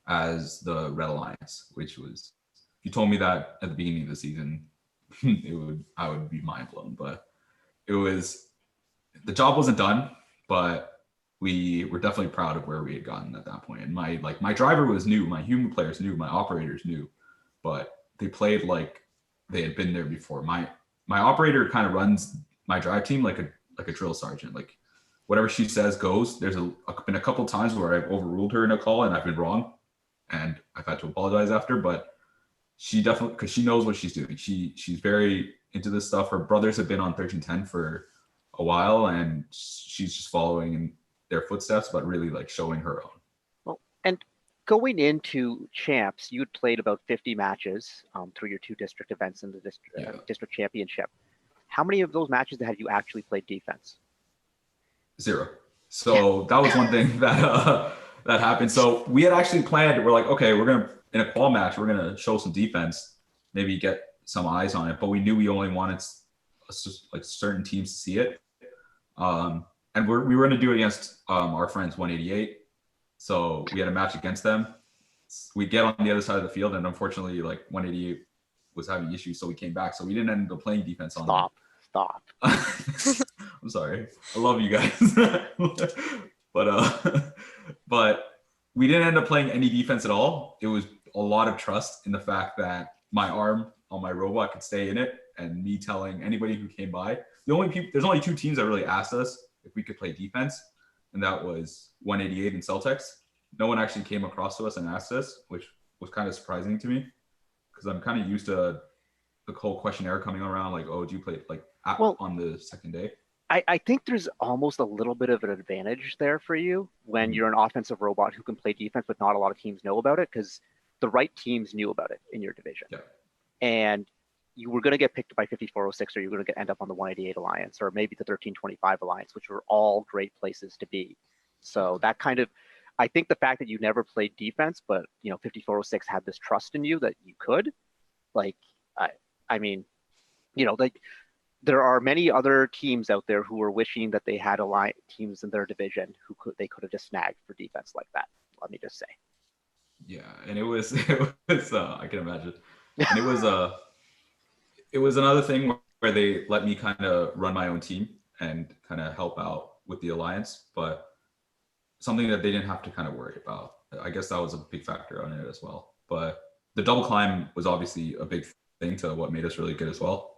as the Red Alliance, which was, if you told me that at the beginning of the season, I would be mind blown. But the job wasn't done, but we were definitely proud of where we had gotten at that point. And my driver was new, my human players knew, my operators knew, but they played like they had been there before. My operator kind of runs my drive team like a drill sergeant. Like whatever she says goes. There's been a couple of times where I've overruled her in a call and I've been wrong, and I've had to apologize after. But she definitely, because she knows what she's doing. She's very into this stuff. Her brothers have been on 1310 for a while, and she's just following in their footsteps, but really like showing her own. Well, and going into champs, you had played about 50 matches through your 2 district events in the district championship. How many of those matches have you actually played defense? 0. So that was one thing that happened. So we had actually planned, we're like, okay, we're going to, in a qual match, we're going to show some defense, maybe get some eyes on it. But we knew we only wanted like certain teams to see it. And we were going to do it against our friends 188. So we had a match against them. We get on the other side of the field, and unfortunately, like 188 was having issues, so we came back. So we didn't end up playing defense on them. Stop. I'm sorry. I love you guys. But we didn't end up playing any defense at all. It was a lot of trust in the fact that my arm on my robot could stay in it, and me telling anybody who came by. There's only 2 teams that really asked us if we could play defense, and that was 188 and Celtics. No one actually came across to us and asked us, which was kind of surprising to me, because I'm kind of used to the whole questionnaire coming around like, oh, do you play like on the second day? I think there's almost a little bit of an advantage there for you when you're an offensive robot who can play defense, but not a lot of teams know about it, because the right teams knew about it in your division. Yeah. And you were going to get picked by 5406, or you're going to end up on the 188 Alliance, or maybe the 1325 Alliance, which were all great places to be. So that kind of, I think the fact that you never played defense, but 5406 had this trust in you that you could, like, I mean, like, there are many other teams out there who are wishing that they had teams in their division who they could have just snagged for defense like that. Let me just say. Yeah, and it was I can imagine, and it was another thing where they let me kind of run my own team and kind of help out with the alliance, but something that they didn't have to kind of worry about. I guess that was a big factor on it as well. But the double climb was obviously a big thing to what made us really good as well.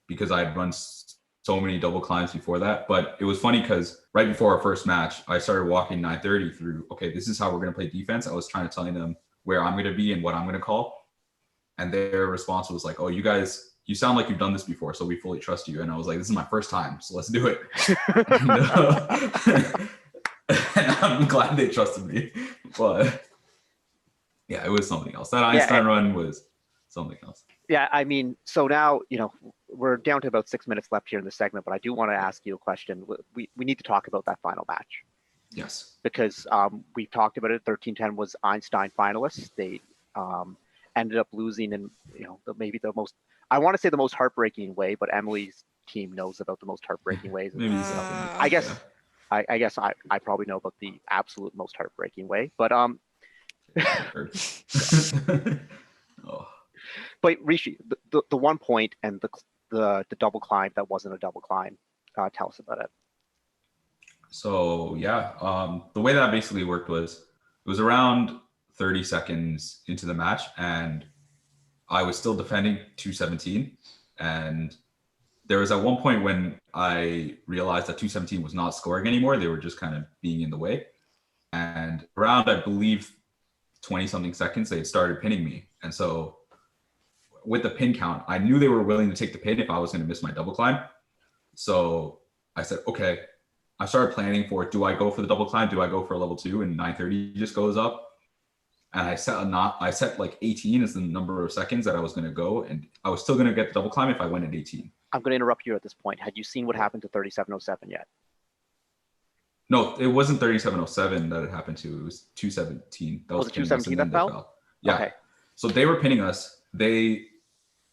Because I had run so many double climbs before that. But it was funny because right before our first match, I started walking 930 through, okay, this is how we're going to play defense. I was trying to tell them where I'm going to be and what I'm going to call. And their response was like, oh, you guys, you sound like you've done this before, so we fully trust you. And I was like, this is my first time, so let's do it. And I'm glad they trusted me. But yeah, it was something else. That Einstein run was something else. Yeah, I mean, so now, we're down to about 6 minutes left here in the segment, but I do want to ask you a question. We need to talk about that final match. Yes. Because we talked about it. 1310 was Einstein finalists. They ended up losing in, maybe the most, I want to say the most heartbreaking way, but Emily's team knows about the most heartbreaking ways. Maybe I guess I probably know about the absolute most heartbreaking way, but oh. But Rishi, the 1 point and the double climb that wasn't a double climb. Tell us about it. So yeah, the way that basically worked was it was around 30 seconds into the match, and I was still defending 217, and there was at one point when I realized that 217 was not scoring anymore. They were just kind of being in the way, and around, I believe, 20 something seconds, they had started pinning me. And so with the pin count, I knew they were willing to take the pin if I was going to miss my double climb. So I said, okay, I started planning for, do I go for the double climb? Do I go for a level 2? And 9:30 just goes up. And I set like 18 as the number of seconds that I was going to go. And I was still going to get the double climb if I went at 18. I'm going to interrupt you at this point. Had you seen what happened to 3707 yet? No, it wasn't 3707 that it happened to. It was 217. That was it 217 that fell? Yeah. Okay. So they were pinning us. They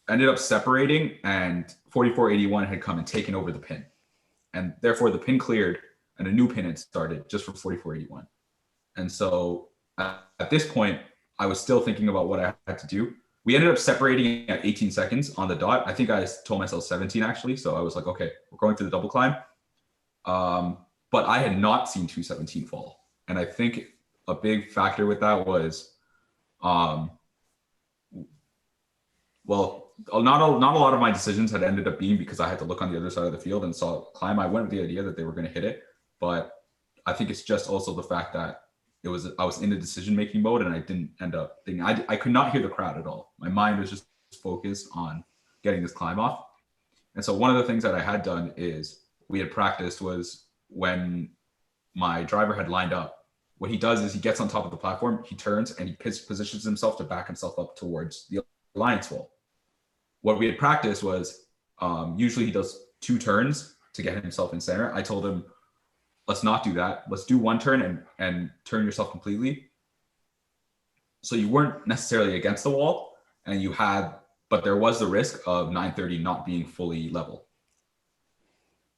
ended up separating, and 4481 had come and taken over the pin. And therefore the pin cleared and a new pin had started just for 4481. And so at this point, I was still thinking about what I had to do. We ended up separating at 18 seconds on the dot. I think I told myself 17 actually. So I was like, okay, we're going to the double climb. But I had not seen 217 fall. And I think a big factor with that was, not a lot of my decisions had ended up being because I had to look on the other side of the field and saw it climb. I went with the idea that they were going to hit it, but I think it's just also the fact that I was in the decision-making mode and I didn't end up thinking, I could not hear the crowd at all. My mind was just focused on getting this climb off. And so one of the things that I had done is we had practiced was when my driver had lined up, what he does is he gets on top of the platform, he turns and he positions himself to back himself up towards the alliance wall. What we had practiced was usually he does 2 turns to get himself in center. I told him, let's not do that. Let's do 1 turn and turn yourself completely. So you weren't necessarily against the wall but there was the risk of 930 not being fully level.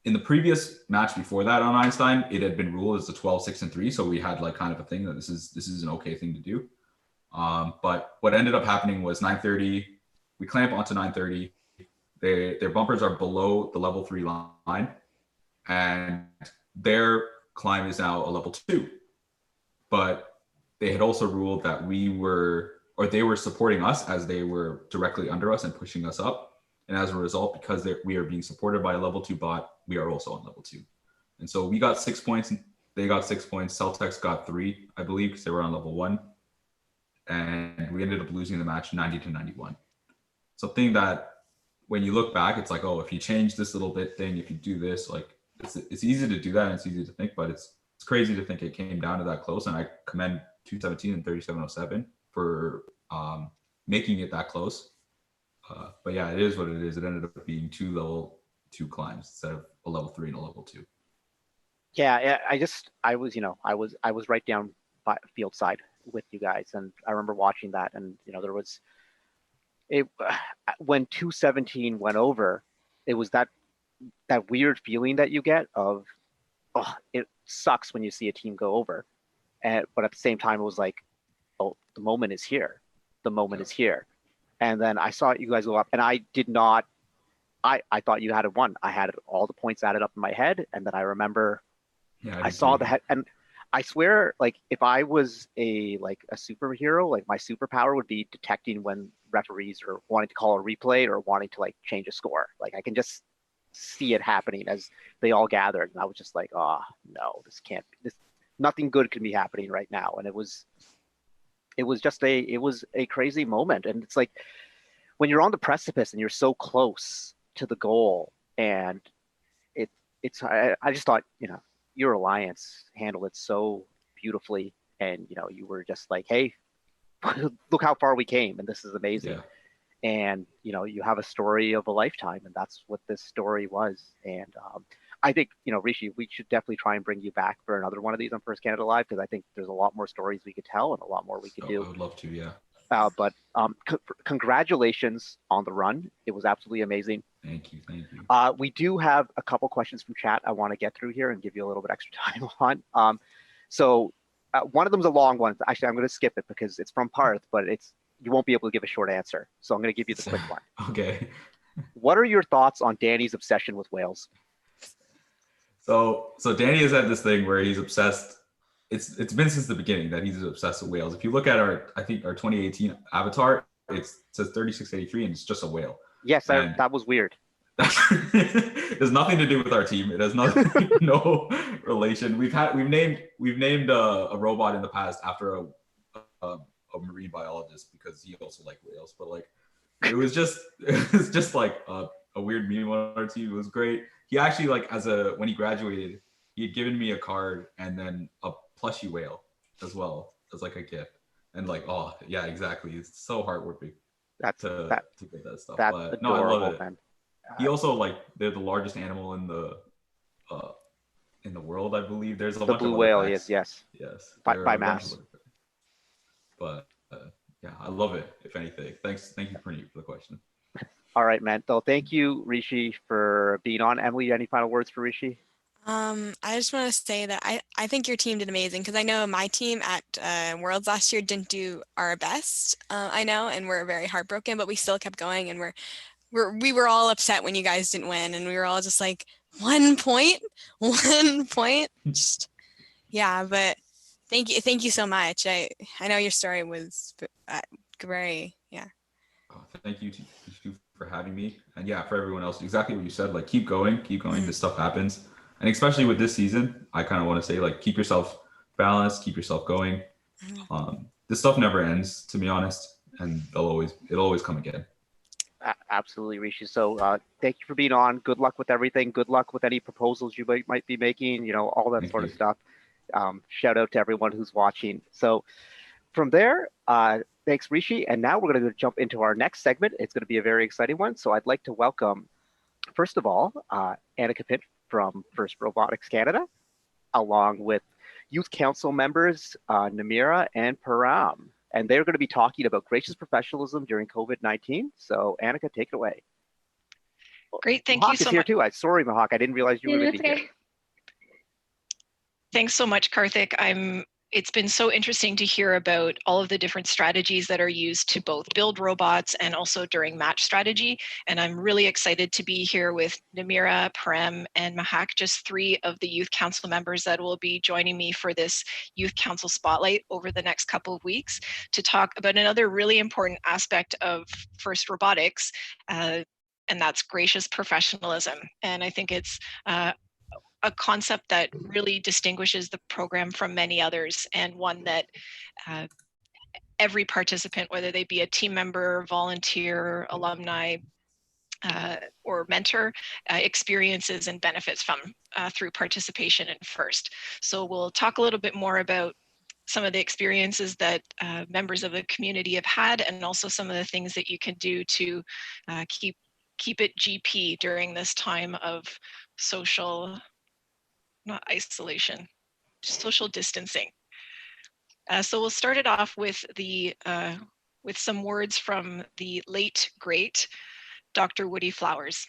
In the previous match before that on Einstein, it had been ruled as a 12, 6, and 3. So we had like kind of a thing that this is an okay thing to do. But what ended up happening was 930, we clamp onto 930. Their bumpers are below the level 3 line, and their climb is now a level 2. But they had also ruled that they were supporting us as they were directly under us and pushing us up. And as a result, because we are being supported by a level 2 bot, we are also on level 2. And so we got 6 points, they got 6 points. Celtex got 3, I believe, because they were on level 1. And we ended up losing the match 90-91. Something that when you look back, it's like, oh, if you change this little bit thing, if you do this, like it's easy to do that and it's easy to think, but it's crazy to think it came down to that close. And I commend 217 and 3707 for making it that close. But yeah, it is what it is. It ended up being 2 level 2 climbs instead of a level 3 and a level 2. Yeah, I was right down by field side with you guys, and I remember watching that, and there was when 217 went over, it was that weird feeling that you get of, oh, it sucks when you see a team go over, but at the same time it was like, oh, the moment is here, is here. And then I saw you guys go up, and I did not. I thought you had it won. I had all the points added up in my head, and then I remember, I saw the head, and I swear, like if I was a superhero, like my superpower would be detecting when referees are wanting to call a replay or wanting to like change a score. Like I can just see it happening as they all gathered, and I was just like, oh no, this can't be. Nothing good can be happening right now, and it was a crazy moment. And it's like when you're on the precipice and you're so close to the goal, and I just thought, your alliance handled it so beautifully, and you were just like, hey, look how far we came, and this is amazing. Yeah. And you have a story of a lifetime, and that's what this story was. And I think, Rishi, we should definitely try and bring you back for another one of these on First Canada Live, because I think there's a lot more stories we could tell and a lot more we could do. I would love to, yeah. But congratulations on the run. It was absolutely amazing. Thank you. We do have a couple questions from chat I want to get through here and give you a little bit extra time on. So one of them is a long one. Actually, I'm going to skip it because it's from Parth, but you won't be able to give a short answer. So I'm going to give you the quick one. Okay. What are your thoughts on Danny's obsession with whales? So Danny has had this thing where he's obsessed. It's been since the beginning that he's obsessed with whales. If you look at our 2018 avatar, it says 3683 and it's just a whale. Yes, that was weird. It has nothing to do with our team. It has nothing, no relation. We've named a robot in the past after a a marine biologist because he also liked whales. But like, it was just like a weird meme on our team. It was great. He actually like when he graduated, he had given me a card and then a plushie whale as well as like a gift. And like, oh yeah, exactly. It's so heartwarming to get that stuff. That's but adorable, no, I love it. Man. He also like they're the largest animal in the world, I believe. There's a bunch blue of whale other is facts. Yes. by mass. But yeah, I love it. If anything, thank you, Praneet, for the question. All right, man. So thank you, Rishi, for being on. Emily, any final words for Rishi? I just want to say that I think your team did amazing, because I know my team at Worlds last year didn't do our best. I know, and we're very heartbroken, but we still kept going, and we were all upset when you guys didn't win, and we were all just like, 1 point, 1 point. Just, yeah, but thank you so much. I know your story was very, yeah. Oh, thank you for having me, and yeah, for everyone else, exactly what you said. Like, keep going. This stuff happens, and especially with this season, I kind of want to say, like, keep yourself balanced, keep yourself going. This stuff never ends, to be honest, and it'll always come again. Absolutely, Rishi. So thank you for being on. Good luck with everything. Good luck with any proposals you might be making, you know, all that sort of stuff. Shout out to everyone who's watching. So from there, thanks, Rishi. And now we're going to jump into our next segment. It's going to be a very exciting one. So I'd like to welcome, first of all, Annika Pitt from First Robotics Canada, along with Youth Council members Namira and Param. And they're going to be talking about gracious professionalism during COVID-19. So Annika, take it away. Great, thank Mahak you so is here much. Too. Sorry, Mahak, I didn't realize you were going to be here. Thanks so much, Karthik. It's been so interesting to hear about all of the different strategies that are used to both build robots and also during match strategy. And I'm really excited to be here with Namira, Prem, and Mahak, just 3 of the Youth Council members that will be joining me for this Youth Council Spotlight over the next couple of weeks to talk about another really important aspect of First Robotics, and that's gracious professionalism. And I think it's a concept that really distinguishes the program from many others, and one that every participant, whether they be a team member, volunteer, alumni, or mentor, experiences and benefits from through participation in FIRST. So we'll talk a little bit more about some of the experiences that members of the community have had, and also some of the things that you can do to keep it GP during this time of not isolation, social distancing. So we'll start it off with some words from the late great Dr. Woody Flowers.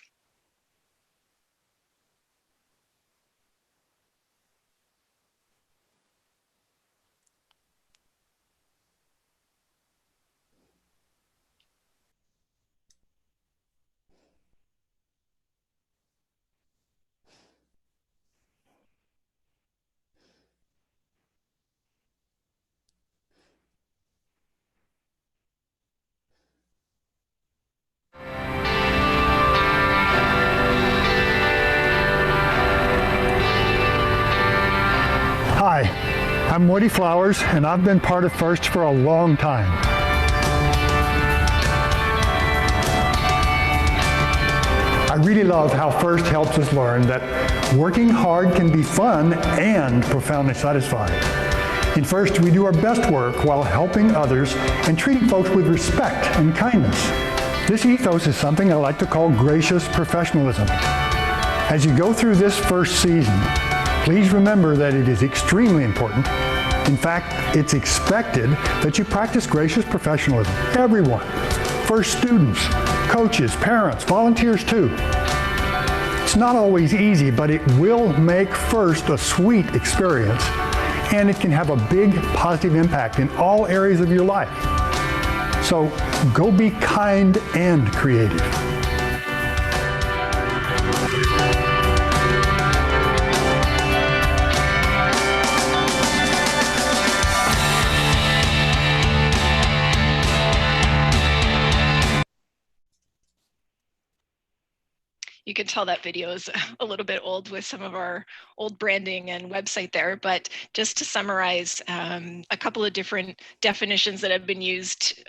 Hi, I'm Woody Flowers, and I've been part of FIRST for a long time. I really love how FIRST helps us learn that working hard can be fun and profoundly satisfying. In FIRST, we do our best work while helping others and treating folks with respect and kindness. This ethos is something I like to call gracious professionalism. As you go through this first season, please remember that it is extremely important. In fact, it's expected that you practice gracious professionalism. Everyone, FIRST students, coaches, parents, volunteers too. It's not always easy, but it will make FIRST a sweet experience, and it can have a big positive impact in all areas of your life. So go be kind and creative. You you can tell that video is a little bit old with some of our old branding and website there, but just to summarize a couple of different definitions that have been used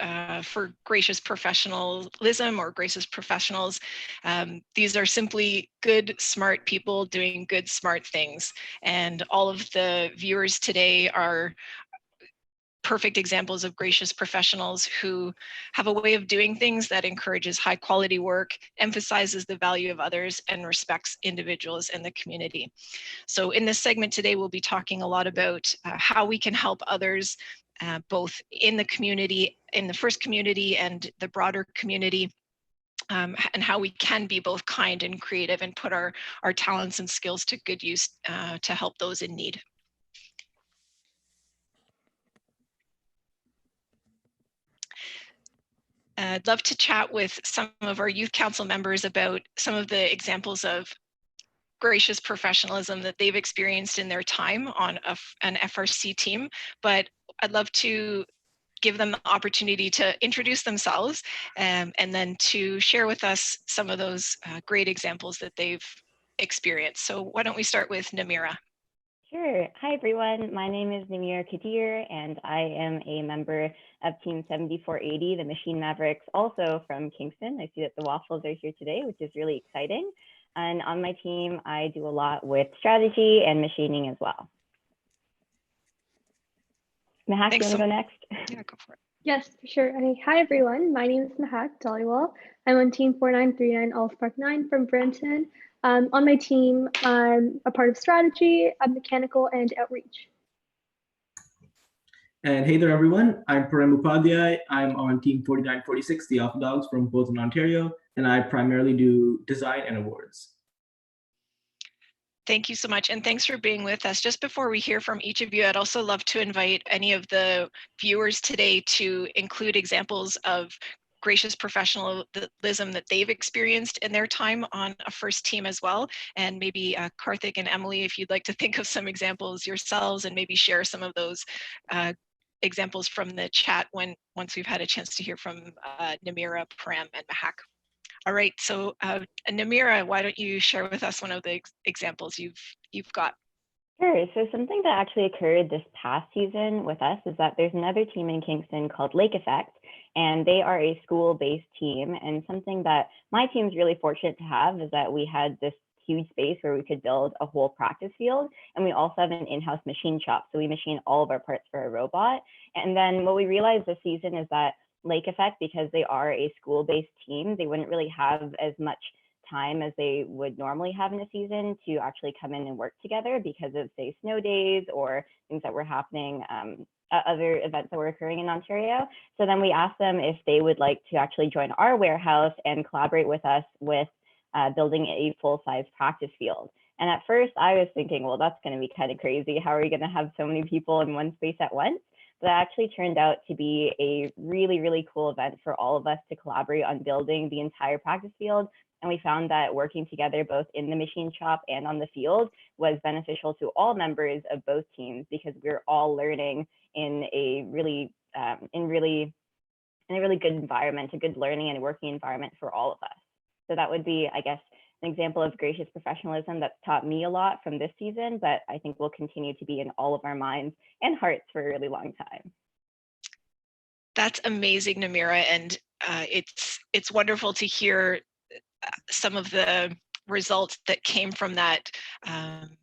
for gracious professionalism or gracious professionals. These are simply good, smart people doing good, smart things. And all of the viewers today are perfect examples of gracious professionals who have a way of doing things that encourages high quality work, emphasizes the value of others, and respects individuals in the community. So in this segment today, we'll be talking a lot about how we can help others, both in the community, in the FIRST community and the broader community, and how we can be both kind and creative and put our talents and skills to good use to help those in need. I'd love to chat with some of our youth council members about some of the examples of gracious professionalism that they've experienced in their time on an FRC team, but I'd love to give them the opportunity to introduce themselves and then to share with us some of those great examples that they've experienced. So why don't we start with Namira? Sure. Hi, everyone. My name is Namira Kadir, and I am a member of Team 7480, the Machine Mavericks, also from Kingston. I see that the Waffles are here today, which is really exciting. And on my team, I do a lot with strategy and machining as well. Mahak, you want to go next? Yeah, go for it. Yes, for sure. Hi, everyone. My name is Mahak Dhaliwal. I'm on Team 4939 All Spark 9 from Brampton. On my team, I'm a part of strategy, mechanical, and outreach. And hey there, everyone. I'm Prem Upadhyay. I'm on Team 4946, the Alpha Dogs from Bolton, Ontario, and I primarily do design and awards. Thank you so much, and thanks for being with us. Just before we hear from each of you, I'd also love to invite any of the viewers today to include examples of gracious professionalism that they've experienced in their time on a FIRST team as well. And maybe Karthik and Emily, if you'd like to think of some examples yourselves and maybe share some of those examples from the chat once we've had a chance to hear from Namira, Prem, and Mahak. All right, so Namira, why don't you share with us one of the examples you've got? Sure. So something that actually occurred this past season with us is that there's another team in Kingston called W.A.F.F.L.E.S, and they are a school-based team. And something that my team's really fortunate to have is that we had this huge space where we could build a whole practice field. And we also have an in-house machine shop. So we machine all of our parts for a robot. And then what we realized this season is that W.A.F.F.L.E.S, because they are a school-based team, they wouldn't really have as much time as they would normally have in a season to actually come in and work together because of, say, snow days or things that were happening, other events that were occurring in Ontario. So then we asked them if they would like to actually join our warehouse and collaborate with us with building a full-size practice field. And at first I was thinking, well, that's going to be kind of crazy. How are you going to have so many people in one space at once? But that actually turned out to be a really, really cool event for all of us to collaborate on building the entire practice field. And we found that working together both in the machine shop and on the field was beneficial to all members of both teams because we're all learning in a really good environment, a good learning and working environment for all of us. So that would be, I guess, an example of gracious professionalism that's taught me a lot from this season, but I think will continue to be in all of our minds and hearts for a really long time. That's amazing, Namira, and it's wonderful to hear some of the results that came from that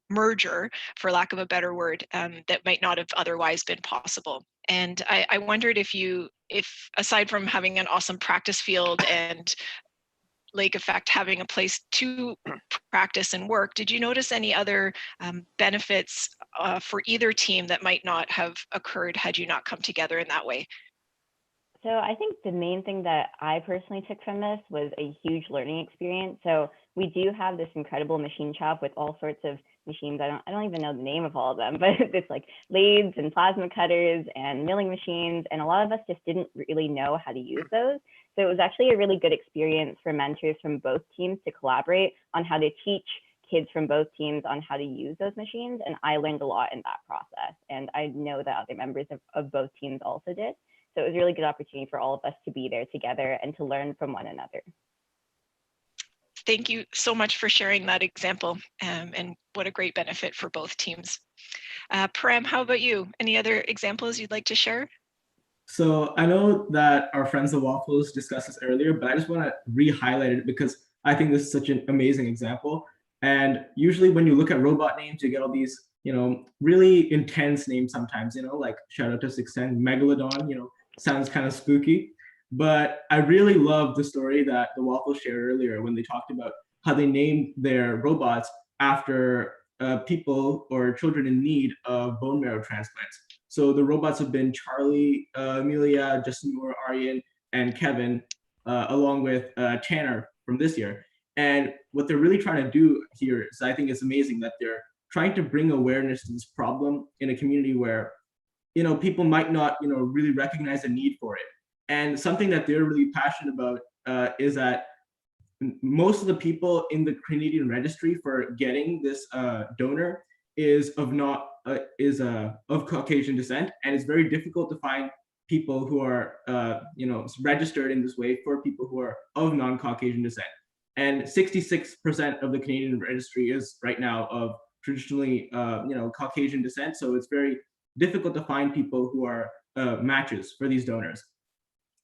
merger, for lack of a better word, that might not have otherwise been possible. And I wondered if aside from having an awesome practice field and lake effect having a place to practice and work, did you notice any other benefits for either team that might not have occurred had you not come together in that way? So I think the main thing that I personally took from this was a huge learning experience. So we do have this incredible machine shop with all sorts of machines. I don't even know the name of all of them, but it's like lathes and plasma cutters and milling machines. And a lot of us just didn't really know how to use those. So it was actually a really good experience for mentors from both teams to collaborate on how to teach kids from both teams on how to use those machines. And I learned a lot in that process. And I know that other members of both teams also did. So it was a really good opportunity for all of us to be there together and to learn from one another. thank you so much for sharing that example, and what a great benefit for both teams. Prem, how about you? Any other examples you'd like to share? So I know that our friends at Waffles discussed this earlier, but I just want to re-highlight it because I think this is such an amazing example. And usually when you look at robot names, you get all these, really intense names sometimes, like shout out to 610, Megalodon, sounds kind of spooky. But I really love the story that the Waffles shared earlier when they talked about how they named their robots after people or children in need of bone marrow transplants. So the robots have been Charlie, Amelia, Justin Moore, Aryan, and Kevin, along with Tanner from this year. And what they're really trying to do here is, I think it's amazing that they're trying to bring awareness to this problem in a community where, people might not, really recognize the need for it. And something that they're really passionate about is that most of the people in the Canadian registry for getting this donor is of Caucasian descent, and it's very difficult to find people who are registered in this way for people who are of non-Caucasian descent. And 66% of the Canadian registry is right now of traditionally Caucasian descent, so it's very difficult to find people who are matches for these donors.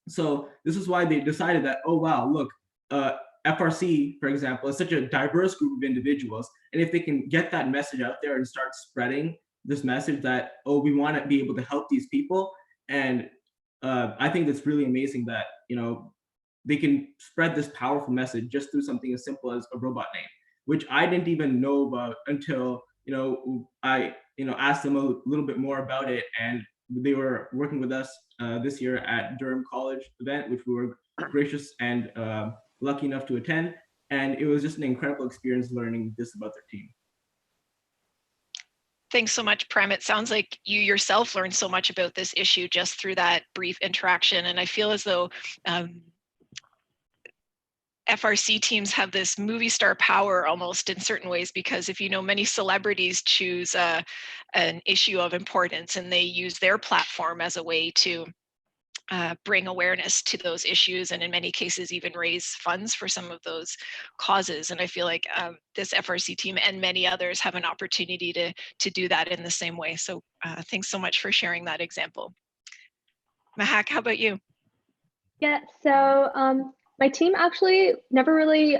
So this is why they decided that, oh wow, look, FRC, for example, is such a diverse group of individuals. And if they can get that message out there and start spreading this message that, oh, we want to be able to help these people. And I think that's really amazing that, they can spread this powerful message just through something as simple as a robot name, which I didn't even know about until, I, asked them a little bit more about it. And they were working with us this year at Durham College event, which we were gracious and lucky enough to attend. And it was just an incredible experience learning this about their team. Thanks so much, Prem. It sounds like you yourself learned so much about this issue just through that brief interaction. And I feel as though FRC teams have this movie star power almost in certain ways, because if many celebrities choose an issue of importance and they use their platform as a way to bring awareness to those issues, and in many cases even raise funds for some of those causes. And I feel like this FRC team and many others have an opportunity to do that in the same way. So thanks so much for sharing that example. Mahak, how about you? Yeah, so my team actually never really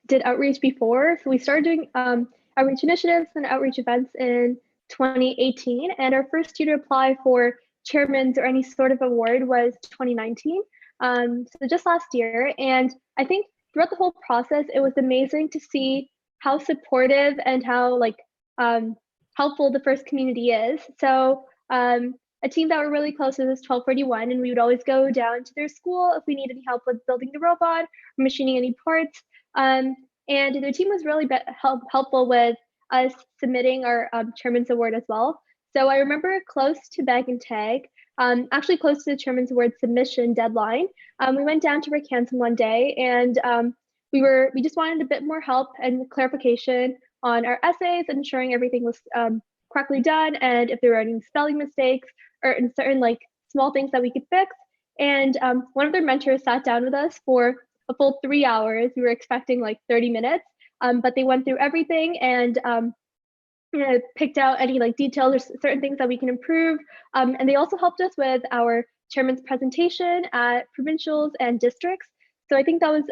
did outreach before. So we started doing outreach initiatives and outreach events in 2018. And our first year to apply for chairman's or any sort of award was 2019. So just last year. And I think throughout the whole process, it was amazing to see how supportive and how helpful the first community is. So a team that we're really close with is 1241, and we would always go down to their school if we needed any help with building the robot or machining any parts. And their team was really helpful with us submitting our Chairman's Award as well. So I remember close to bag and tag, actually close to the Chairman's Award submission deadline, we went down to Rickhanson one day, and we just wanted a bit more help and clarification on our essays and ensuring everything was correctly done, and if there were any spelling mistakes or in certain small things that we could fix. And one of their mentors sat down with us for a full 3 hours. We were expecting 30 minutes, but they went through everything and picked out any details or certain things that we can improve. And they also helped us with our chairman's presentation at provincials and districts. So I think that was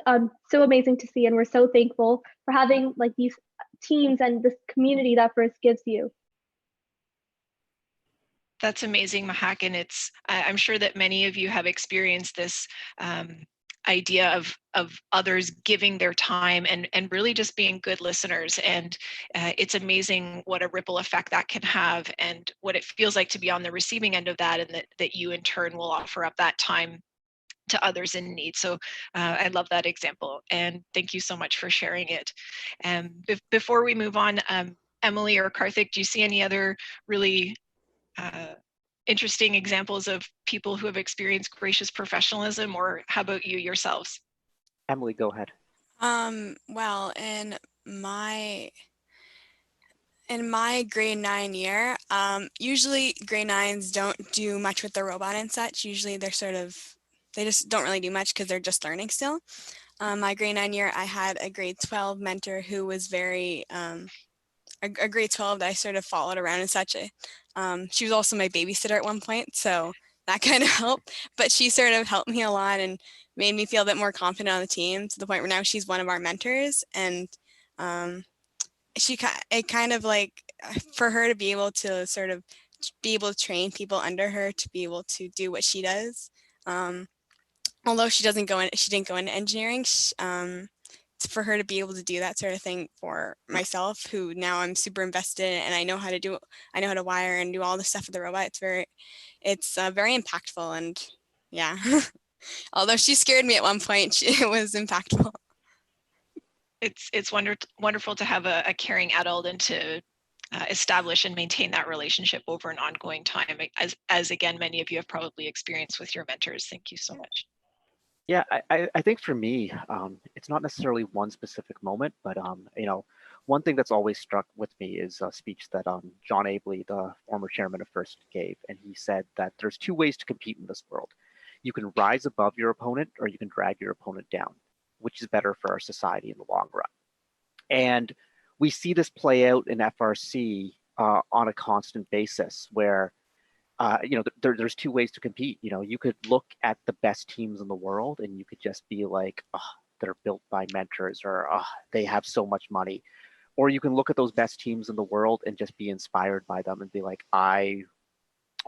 so amazing to see, and we're so thankful for having these teams and this community that FIRST gives you. That's amazing, Mahak, and I'm sure that many of you have experienced this idea of others giving their time and really just being good listeners. And it's amazing what a ripple effect that can have, and what it feels like to be on the receiving end of that, and that you in turn will offer up that time to others in need. So I love that example, and thank you so much for sharing it. Before we move on, Emily or Karthik, do you see any other really interesting examples of people who have experienced gracious professionalism, or how about you yourselves? Emily, go ahead. Well, in my grade 9 year, usually grade 9s don't do much with the robot and such. Usually they just don't really do much because they're just learning still. my grade 9 year, I had a grade 12 mentor who was very, a grade 12 that I sort of followed around and such. She was also my babysitter at one point, so that kind of helped. But she sort of helped me a lot and made me feel a bit more confident on the team, to the point where now she's one of our mentors. And it kind of like, for her to be able to sort of be able to train people under her to be able to do what she does. Although she didn't go into engineering, for her to be able to do that sort of thing for myself, who now I'm super invested in, and I know how to wire and do all the stuff with the robot. It's very impactful, and yeah. Although she scared me at one point, it was impactful. It's wonderful to have a caring adult and to establish and maintain that relationship over an ongoing time, as again, many of you have probably experienced with your mentors. Thank you so much. Yeah, I think for me, it's not necessarily one specific moment, but one thing that's always struck with me is a speech that John Abley, the former chairman of FIRST, gave, and he said that there's two ways to compete in this world. You can rise above your opponent, or you can drag your opponent down. Which is better for our society in the long run? And we see this play out in FRC on a constant basis, where there's two ways to compete. You could look at the best teams in the world and you could just be like, oh, they're built by mentors, or oh, they have so much money. Or you can look at those best teams in the world and just be inspired by them and be like, I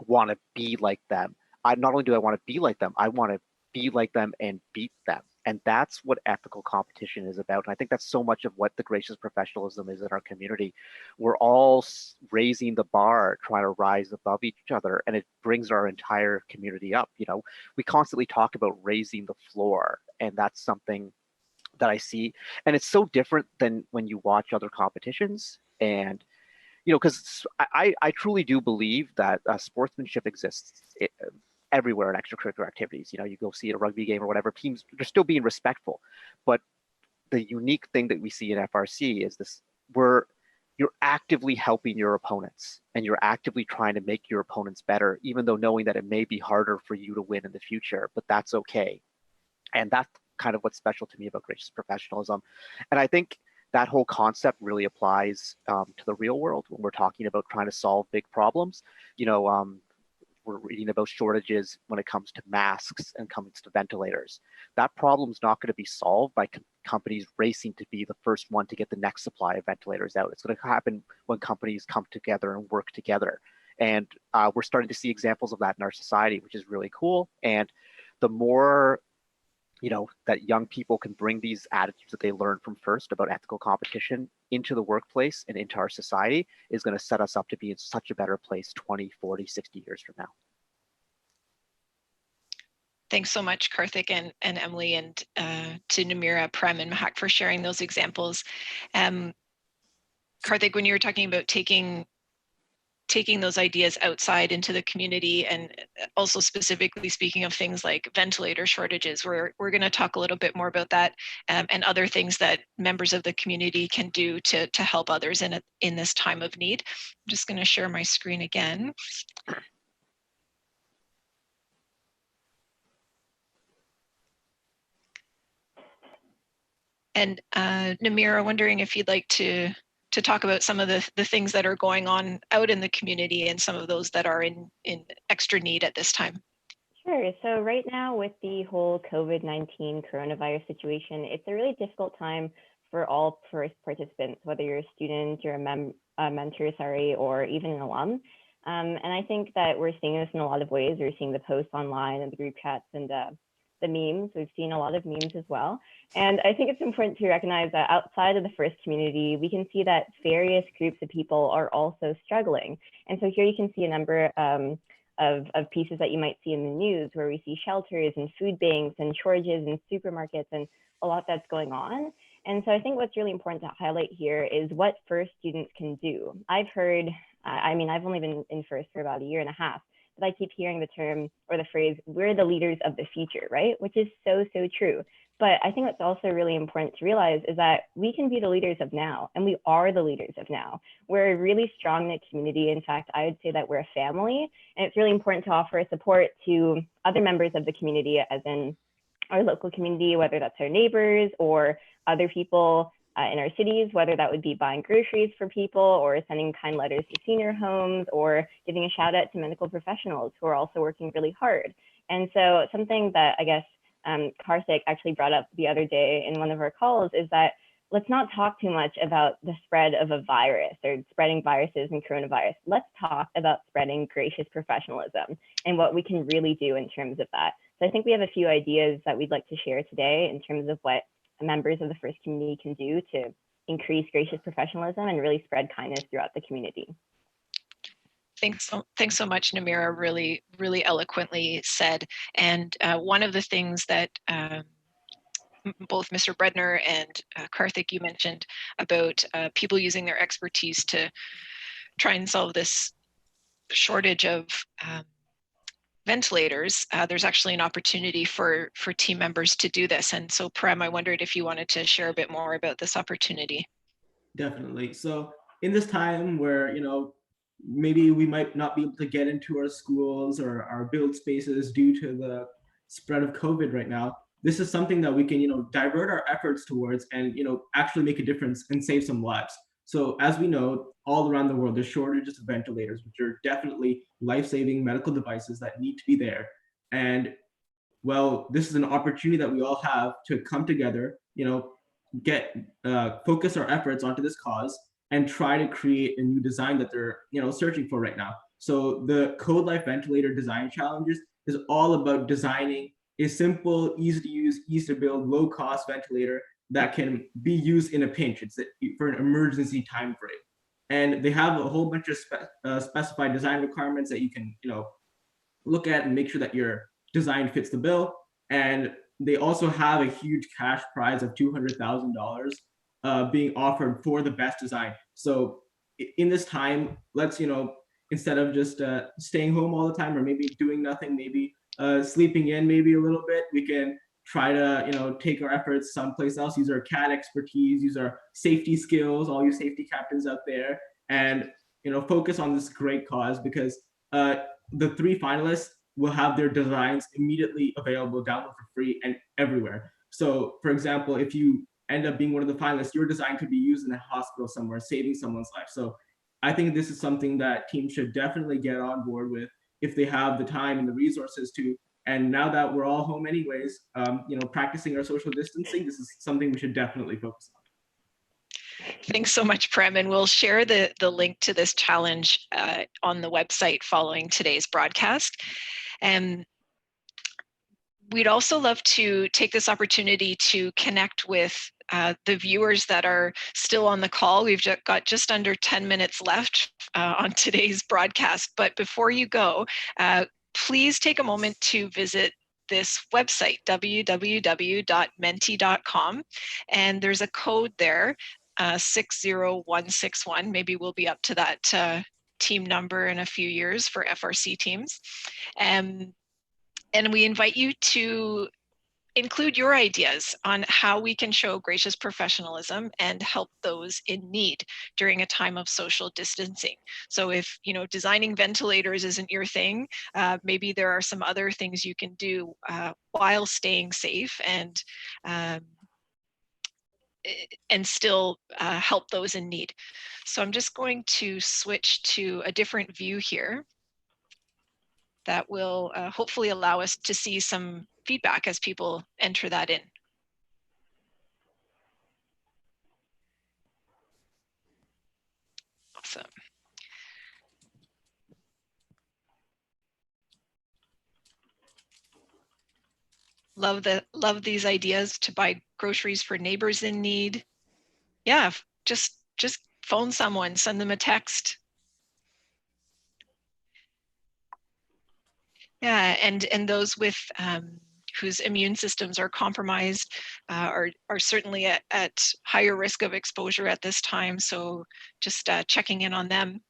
want to be like them. Not only do I want to be like them, I want to be like them and beat them. And that's what ethical competition is about. And I think that's so much of what the gracious professionalism is in our community. We're all raising the bar, trying to rise above each other, and it brings our entire community up. We constantly talk about raising the floor, and that's something that I see. And it's so different than when you watch other competitions. And because I truly do believe that sportsmanship exists everywhere in extracurricular activities. You go see a rugby game or whatever, teams, they're still being respectful. But the unique thing that we see in FRC is this, where you're actively helping your opponents and you're actively trying to make your opponents better, even though knowing that it may be harder for you to win in the future, but that's okay. And that's kind of what's special to me about gracious professionalism. And I think that whole concept really applies to the real world when we're talking about trying to solve big problems. We're reading about shortages when it comes to masks and comes to ventilators. That problem's not going to be solved by companies racing to be the first one to get the next supply of ventilators out. It's going to happen when companies come together and work together. And we're starting to see examples of that in our society, which is really cool. And the more that young people can bring these attitudes that they learned from FIRST about ethical competition into the workplace and into our society, is going to set us up to be in such a better place 20, 40, 60 years from now. Thanks so much, Karthik and Emily, and to Namira, Prem, and Mahak for sharing those examples. Karthik, when you were talking about taking those ideas outside into the community, and also specifically speaking of things like ventilator shortages, we're going to talk a little bit more about that, and other things that members of the community can do to help others in this time of need. I'm just going to share my screen again. And Namira, wondering if you'd like to talk about some of the things that are going on out in the community and some of those that are in extra need at this time. Sure. So right now with the whole COVID-19 coronavirus situation, it's a really difficult time for all FIRST participants, whether you're a student, you're a mentor, or even an alum. And I think that we're seeing this in a lot of ways. We're seeing the posts online and the group chats and the memes. We've seen a lot of memes as well. And I think it's important to recognize that outside of the FIRST community, we can see that various groups of people are also struggling. And so here you can see a number of pieces that you might see in the news, where we see shelters and food banks and shortages in supermarkets and a lot that's going on. And so I think what's really important to highlight here is what FIRST students can do. I've heard, I've only been in FIRST for about a year and a half, but I keep hearing the term or the phrase, we're the leaders of the future, right? Which is so, so true. But I think what's also really important to realize is that we can be the leaders of now, and we are the leaders of now. We're a really strong-knit community. In fact, I would say that we're a family, and it's really important to offer support to other members of the community, as in our local community, whether that's our neighbors or other people in our cities, whether that would be buying groceries for people or sending kind letters to senior homes or giving a shout out to medical professionals who are also working really hard. And so something that I guess Karthik actually brought up the other day in one of our calls is that let's not talk too much about the spread of a virus or spreading viruses and coronavirus. Let's talk about spreading gracious professionalism and what we can really do in terms of that. So I think we have a few ideas that we'd like to share today in terms of what members of the FIRST community can do to increase gracious professionalism and really spread kindness throughout the community. Thanks so much, Namira. Really, really eloquently said. And one of the things that both Mr. Breadner and Karthik, you mentioned about people using their expertise to try and solve this shortage of ventilators. There's actually an opportunity for team members to do this. And so Prem, I wondered if you wanted to share a bit more about this opportunity. Definitely. So in this time where, maybe we might not be able to get into our schools or our build spaces due to the spread of COVID right now, this is something that we can, divert our efforts towards and, actually make a difference and save some lives. So as we know, all around the world, there's shortages of ventilators, which are definitely life-saving medical devices that need to be there. And well, this is an opportunity that we all have to come together, focus our efforts onto this cause and try to create a new design that they're, searching for right now. So the Code Life Ventilator Design Challenges is all about designing a simple, easy to use, easy to build, low cost ventilator that can be used in a pinch. It's for an emergency time frame. And they have a whole bunch of specified design requirements that you can, look at and make sure that your design fits the bill. And they also have a huge cash prize of $200,000 being offered for the best design. So in this time, let's, instead of just staying home all the time or maybe doing nothing, maybe sleeping in maybe a little bit, we can try to, take our efforts someplace else, use our CAD expertise, use our safety skills, all you safety captains out there, and, focus on this great cause because the 3 finalists will have their designs immediately available, download for free and everywhere. So for example, if you end up being one of the finalists, your design could be used in a hospital somewhere, saving someone's life. So I think this is something that teams should definitely get on board with if they have the time and the resources to. And now that we're all home anyways, practicing our social distancing, this is something we should definitely focus on. Thanks so much, Prem. And we'll share the link to this challenge on the website following today's broadcast. And we'd also love to take this opportunity to connect with the viewers that are still on the call. We've got just under 10 minutes left on today's broadcast. But before you go, please take a moment to visit this website, www.menti.com. And there's a code there, 60161. Maybe we'll be up to that team number in a few years for FRC teams. And we invite you to include your ideas on how we can show gracious professionalism and help those in need during a time of social distancing. So if, designing ventilators isn't your thing, maybe there are some other things you can do while staying safe and still help those in need. So I'm just going to switch to a different view here that will hopefully allow us to see some feedback as people enter that in. Awesome. Love these ideas to buy groceries for neighbors in need. Yeah, just phone someone, send them a text. Yeah, and those with whose immune systems are compromised are certainly at higher risk of exposure at this time. So just checking in on them.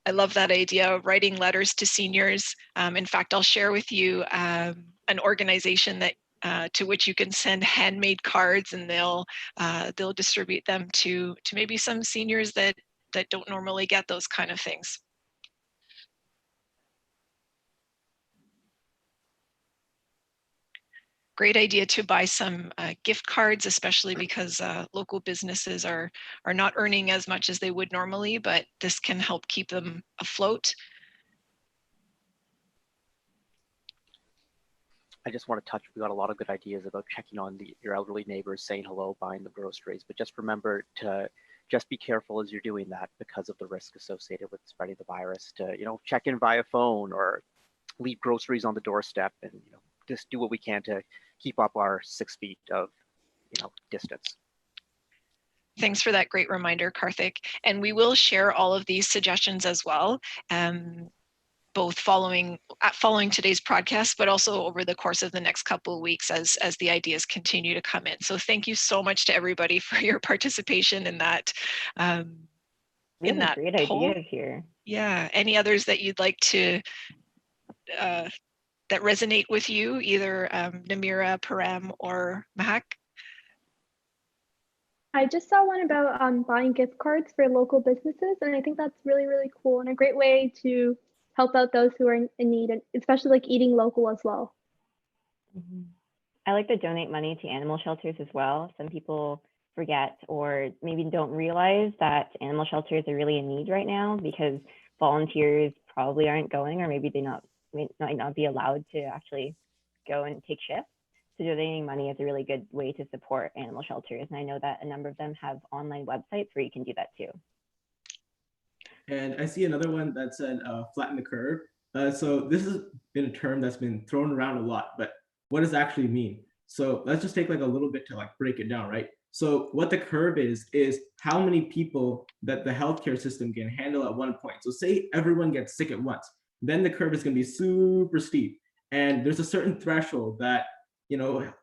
I love that idea of writing letters to seniors. In fact, I'll share with you an organization that to which you can send handmade cards, and they'll distribute them to maybe some seniors that don't normally get those kind of things. great idea to buy some gift cards, especially because local businesses are not earning as much as they would normally, but this can help keep them afloat. I just want to touch, we got a lot of good ideas about checking on your elderly neighbors, saying hello, buying the groceries, but just remember to just be careful as you're doing that because of the risk associated with spreading the virus, to, check in via phone or leave groceries on the doorstep, and, just do what we can to keep up our 6 feet of, distance. Thanks for that great reminder, Karthik. And we will share all of these suggestions as well, both following today's podcast, but also over the course of the next couple of weeks as the ideas continue to come in. So thank you so much to everybody for your participation in that. Really great poll. ideas here. Yeah. Any others that you'd like to that resonate with you, either Namira, Param, or Mahak? I just saw one about buying gift cards for local businesses, and I think that's really, really cool and a great way to help out those who are in need, and especially like eating local as well. Mm-hmm. I like to donate money to animal shelters as well. Some people forget or maybe don't realize that animal shelters are really in need right now because volunteers probably aren't going, or maybe they might not be allowed to actually go and take shifts. So donating money is a really good way to support animal shelters. And I know that a number of them have online websites where you can do that too. And I see another one that said flatten the curve. So this has been a term that's been thrown around a lot, but what does it actually mean? So let's just take like a little bit to like break it down, right? So what the curve is how many people that the healthcare system can handle at one point. So say everyone gets sick at once, then the curve is going to be super steep. And there's a certain threshold that,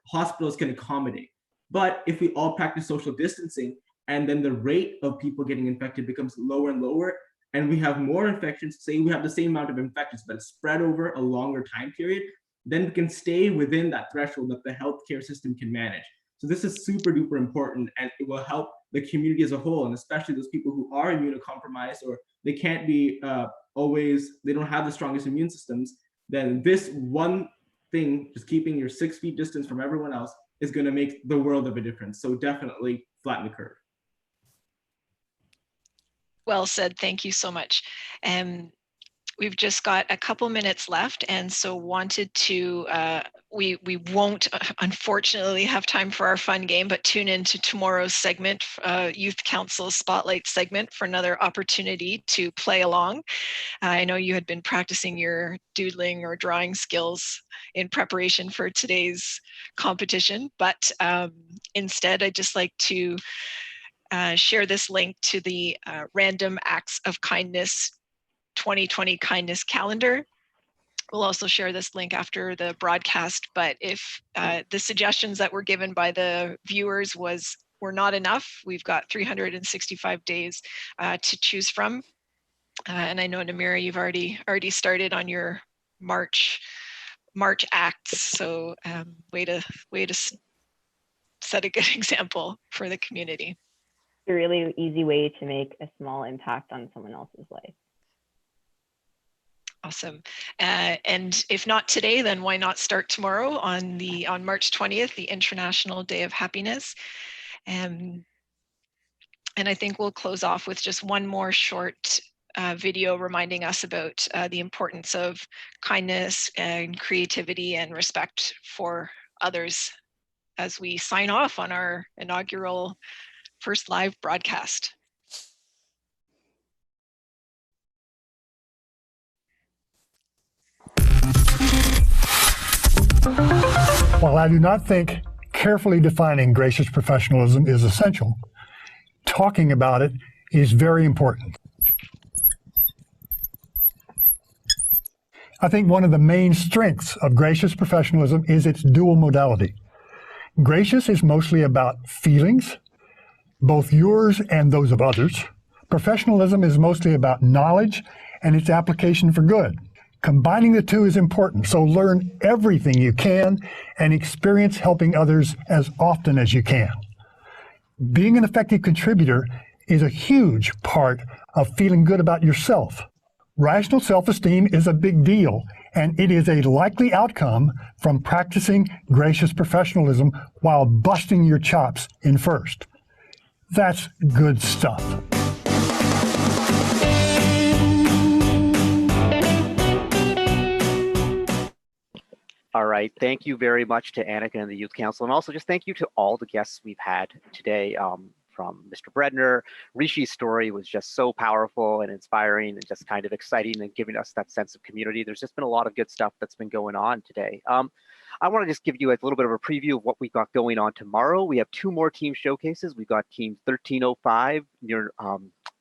hospitals can accommodate. But if we all practice social distancing, and then the rate of people getting infected becomes lower and lower, and we have more infections, say we have the same amount of infections, but it's spread over a longer time period, then we can stay within that threshold that the healthcare system can manage. So this is super duper important, and it will help the community as a whole, and especially those people who are immunocompromised, or they can't be they don't have the strongest immune systems. Then this one thing, just keeping your 6 feet distance from everyone else, is going to make the world of a difference. So definitely flatten the curve. Well said. Thank you so much. We've just got a couple minutes left, and so wanted to, we won't unfortunately have time for our fun game, but tune into tomorrow's segment, Youth Council Spotlight segment, for another opportunity to play along. I know you had been practicing your doodling or drawing skills in preparation for today's competition, but instead I'd just like to share this link to the Random Acts of Kindness 2020 Kindness Calendar. We'll also share this link after the broadcast, but if the suggestions that were given by the viewers were not enough, we've got 365 days to choose from. And I know, Namira, you've already started on your March acts, so way to set a good example for the community. A really easy way to make a small impact on someone else's life. Awesome. And if not today, then why not start tomorrow on March 20th, the International Day of Happiness. And I think we'll close off with just one more short video reminding us about the importance of kindness and creativity and respect for others as we sign off on our inaugural first live broadcast. While I do not think carefully defining gracious professionalism is essential, talking about it is very important. I think one of the main strengths of gracious professionalism is its dual modality. Gracious is mostly about feelings, both yours and those of others. Professionalism is mostly about knowledge and its application for good. Combining the two is important, so learn everything you can and experience helping others as often as you can. Being an effective contributor is a huge part of feeling good about yourself. Rational self-esteem is a big deal, and it is a likely outcome from practicing gracious professionalism while busting your chops in first. That's good stuff. All right, thank you very much to Annika and the Youth Council, and also just thank you to all the guests we've had today, from Mr. Breadner. Rishi's story was just so powerful and inspiring and just kind of exciting and giving us that sense of community. There's just been a lot of good stuff that's been going on today. I want to just give you a little bit of a preview of what we got going on tomorrow. We have 2 more team showcases. We've got Team 1305 near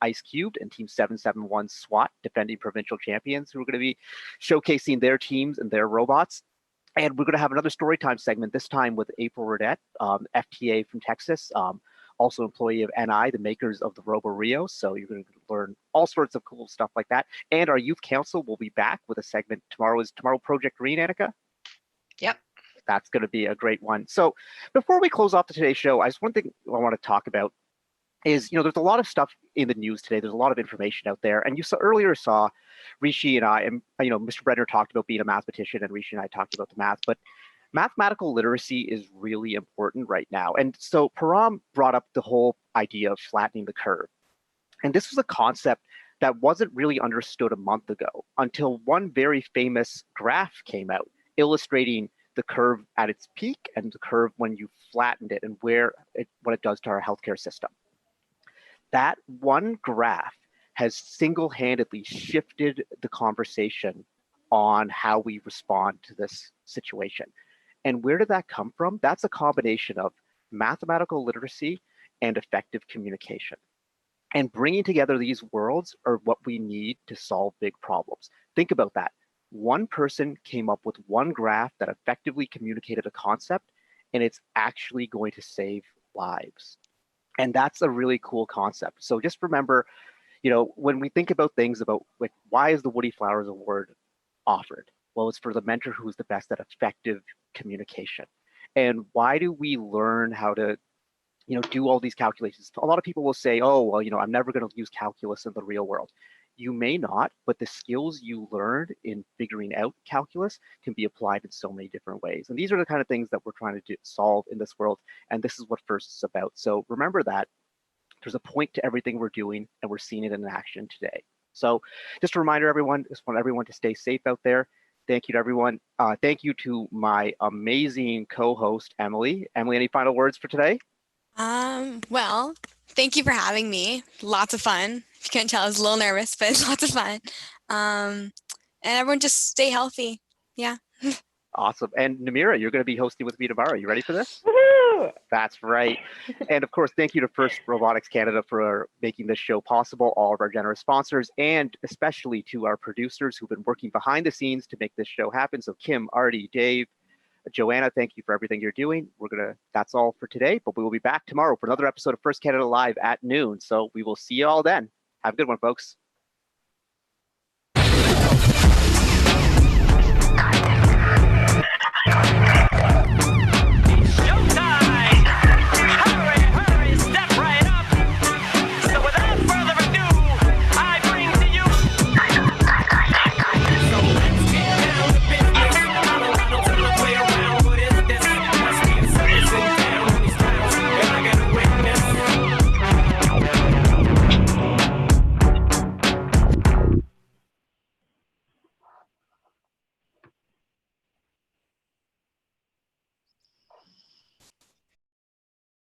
Ice Cubed and Team 771 SWAT, defending provincial champions, who are going to be showcasing their teams and their robots. And we're going to have another story time segment, this time with April Redette, FTA from Texas, also employee of NI, the makers of the Robo Rio. So you're going to learn all sorts of cool stuff like that. And our youth council will be back with a segment. Tomorrow is Tomorrow Project Green, Annika? Yep. That's going to be a great one. So before we close off today's show, one thing I want to talk about is, there's a lot of stuff in the news today. There's a lot of information out there. And you earlier saw Rishi and I, and Mr. Breadner talked about being a mathematician, and Rishi and I talked about the math, but mathematical literacy is really important right now. And so Param brought up the whole idea of flattening the curve. And this was a concept that wasn't really understood a month ago until one very famous graph came out illustrating the curve at its peak and the curve when you flattened it and what it does to our healthcare system. That one graph has single-handedly shifted the conversation on how we respond to this situation. And where did that come from? That's a combination of mathematical literacy and effective communication. And bringing together these worlds are what we need to solve big problems. Think about that. One person came up with one graph that effectively communicated a concept, and it's actually going to save lives. And that's a really cool concept. So just remember, when we think about things about like, why is the Woody Flowers Award offered? Well, it's for the mentor who's the best at effective communication. And why do we learn how to, do all these calculations? A lot of people will say, oh, well, I'm never going to use calculus in the real world. You may not, but the skills you learned in figuring out calculus can be applied in so many different ways. And these are the kind of things that we're trying to solve in this world. And this is what FIRST is about. So remember that there's a point to everything we're doing, and we're seeing it in action today. So just a reminder, everyone, just want everyone to stay safe out there. Thank you to everyone. Thank you to my amazing co-host, Emily. Emily, any final words for today? Well, thank you for having me. Lots of fun. If you can't tell, I was a little nervous, but it's lots of fun. And everyone just stay healthy. Yeah. Awesome. And Namira, you're going to be hosting with me tomorrow. You ready for this? Woohoo! That's right. And of course, thank you to FIRST Robotics Canada for making this show possible, all of our generous sponsors, and especially to our producers who've been working behind the scenes to make this show happen. So Kim, Artie, Dave, Joanna, thank you for everything you're doing. That's all for today, but we will be back tomorrow for another episode of FIRST Canada Live at noon. So we will see you all then. Have a good one, folks. Karthik.